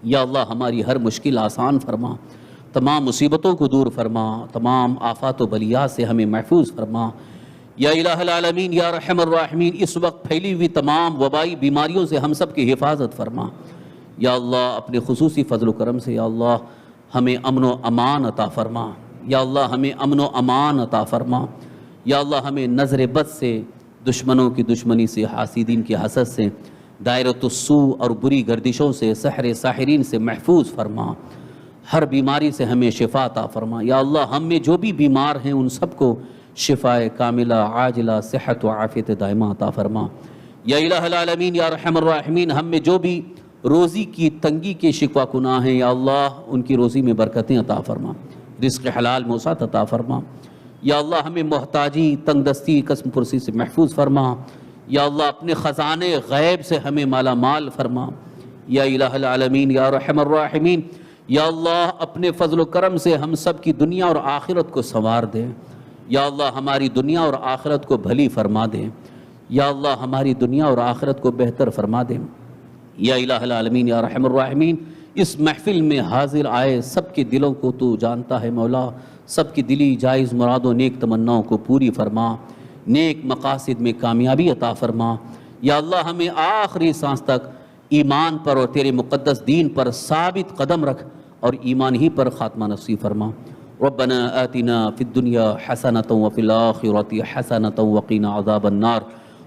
یا اللہ ہماری ہر مشکل آسان فرما، تمام مصیبتوں کو دور فرما، تمام آفات و بلیات سے ہمیں محفوظ فرما. یا الہ العالمین یا رحم الراحمین، اس وقت پھیلی ہوئی تمام وبائی بیماریوں سے ہم سب کی حفاظت فرما. یا اللہ اپنے خصوصی فضل و کرم سے یا اللہ ہمیں امن و امان عطا فرما. یا اللہ ہمیں امن و امان عطا فرما. یا اللہ ہمیں نظر بد سے، دشمنوں کی دشمنی سے، حاسدین کی حسد سے، دائرۃ السوء اور بری گردشوں سے، سحر ساحرین سے محفوظ فرما. ہر بیماری سے ہمیں شفا عطا فرما. یا اللہ ہم میں جو بھی بیمار ہیں ان سب کو شفاء کاملہ عاجلہ صحت و عافیت دائمہ عطا فرما. یا الہ العالمین یا رحم الراحمین ہم میں جو بھی روزی کی تنگی کے شکوہ کناں ہیں یا اللہ ان کی روزی میں برکتیں عطا فرما، رزق حلال موسعت عطا فرما. یا اللہ ہمیں محتاجی، تنگ دستی، قسم پرسی سے محفوظ فرما. یا اللہ اپنے خزانے غیب سے ہمیں مالا مال فرما. یا الہ العالمین یا رحم الراحمین یا اللہ اپنے فضل و کرم سے ہم سب کی دنیا اور آخرت کو سنوار دے. یا اللہ ہماری دنیا اور آخرت کو بھلی فرما دے. یا اللہ ہماری دنیا اور آخرت کو بہتر فرما دے. یا الہ العالمین یا رحم الراحمین اس محفل میں حاضر آئے سب کے دلوں کو تو جانتا ہے مولا، سب کی دلی جائز مراد و نیک تمناؤں کو پوری فرما، نیک مقاصد میں کامیابی عطا فرما. یا اللہ ہمیں آخری سانس تک ایمان پر اور تیرے مقدس دین پر ثابت قدم رکھ اور ایمان ہی پر خاتمہ نصیب فرما. ربنا آتنا فی الدنیا حسنة وفی الآخرة حسنة وقنا عذاب النار.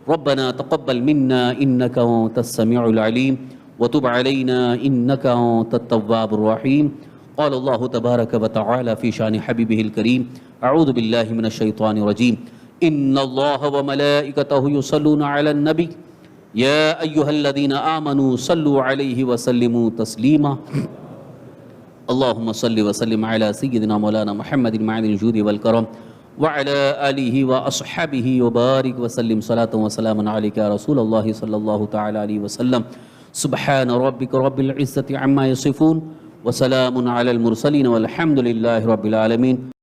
ربنا تقبل منا انك انت السميع العليم وتب علينا انك انت التواب الرحيم. قال الله تبارك وتعالى في شان حبيبه الكريم اعوذ بالله من الشيطان الرجيم ان الله وملائكته يصلون على النبي يا ايها الذين آمنوا صلوا عليه وسلموا تسليما. اللهم صل وسلم على سيدنا مولانا محمد معدن الجود والكرم وعلى آله وأصحابه وبارك وسلم صلاة وسلاما عليك يا رسول الله صلى الله تعالى عليه وسلم. سبحان ربك رب العزة عما يصفون وسلام على المرسلين والحمد لله رب العالمين.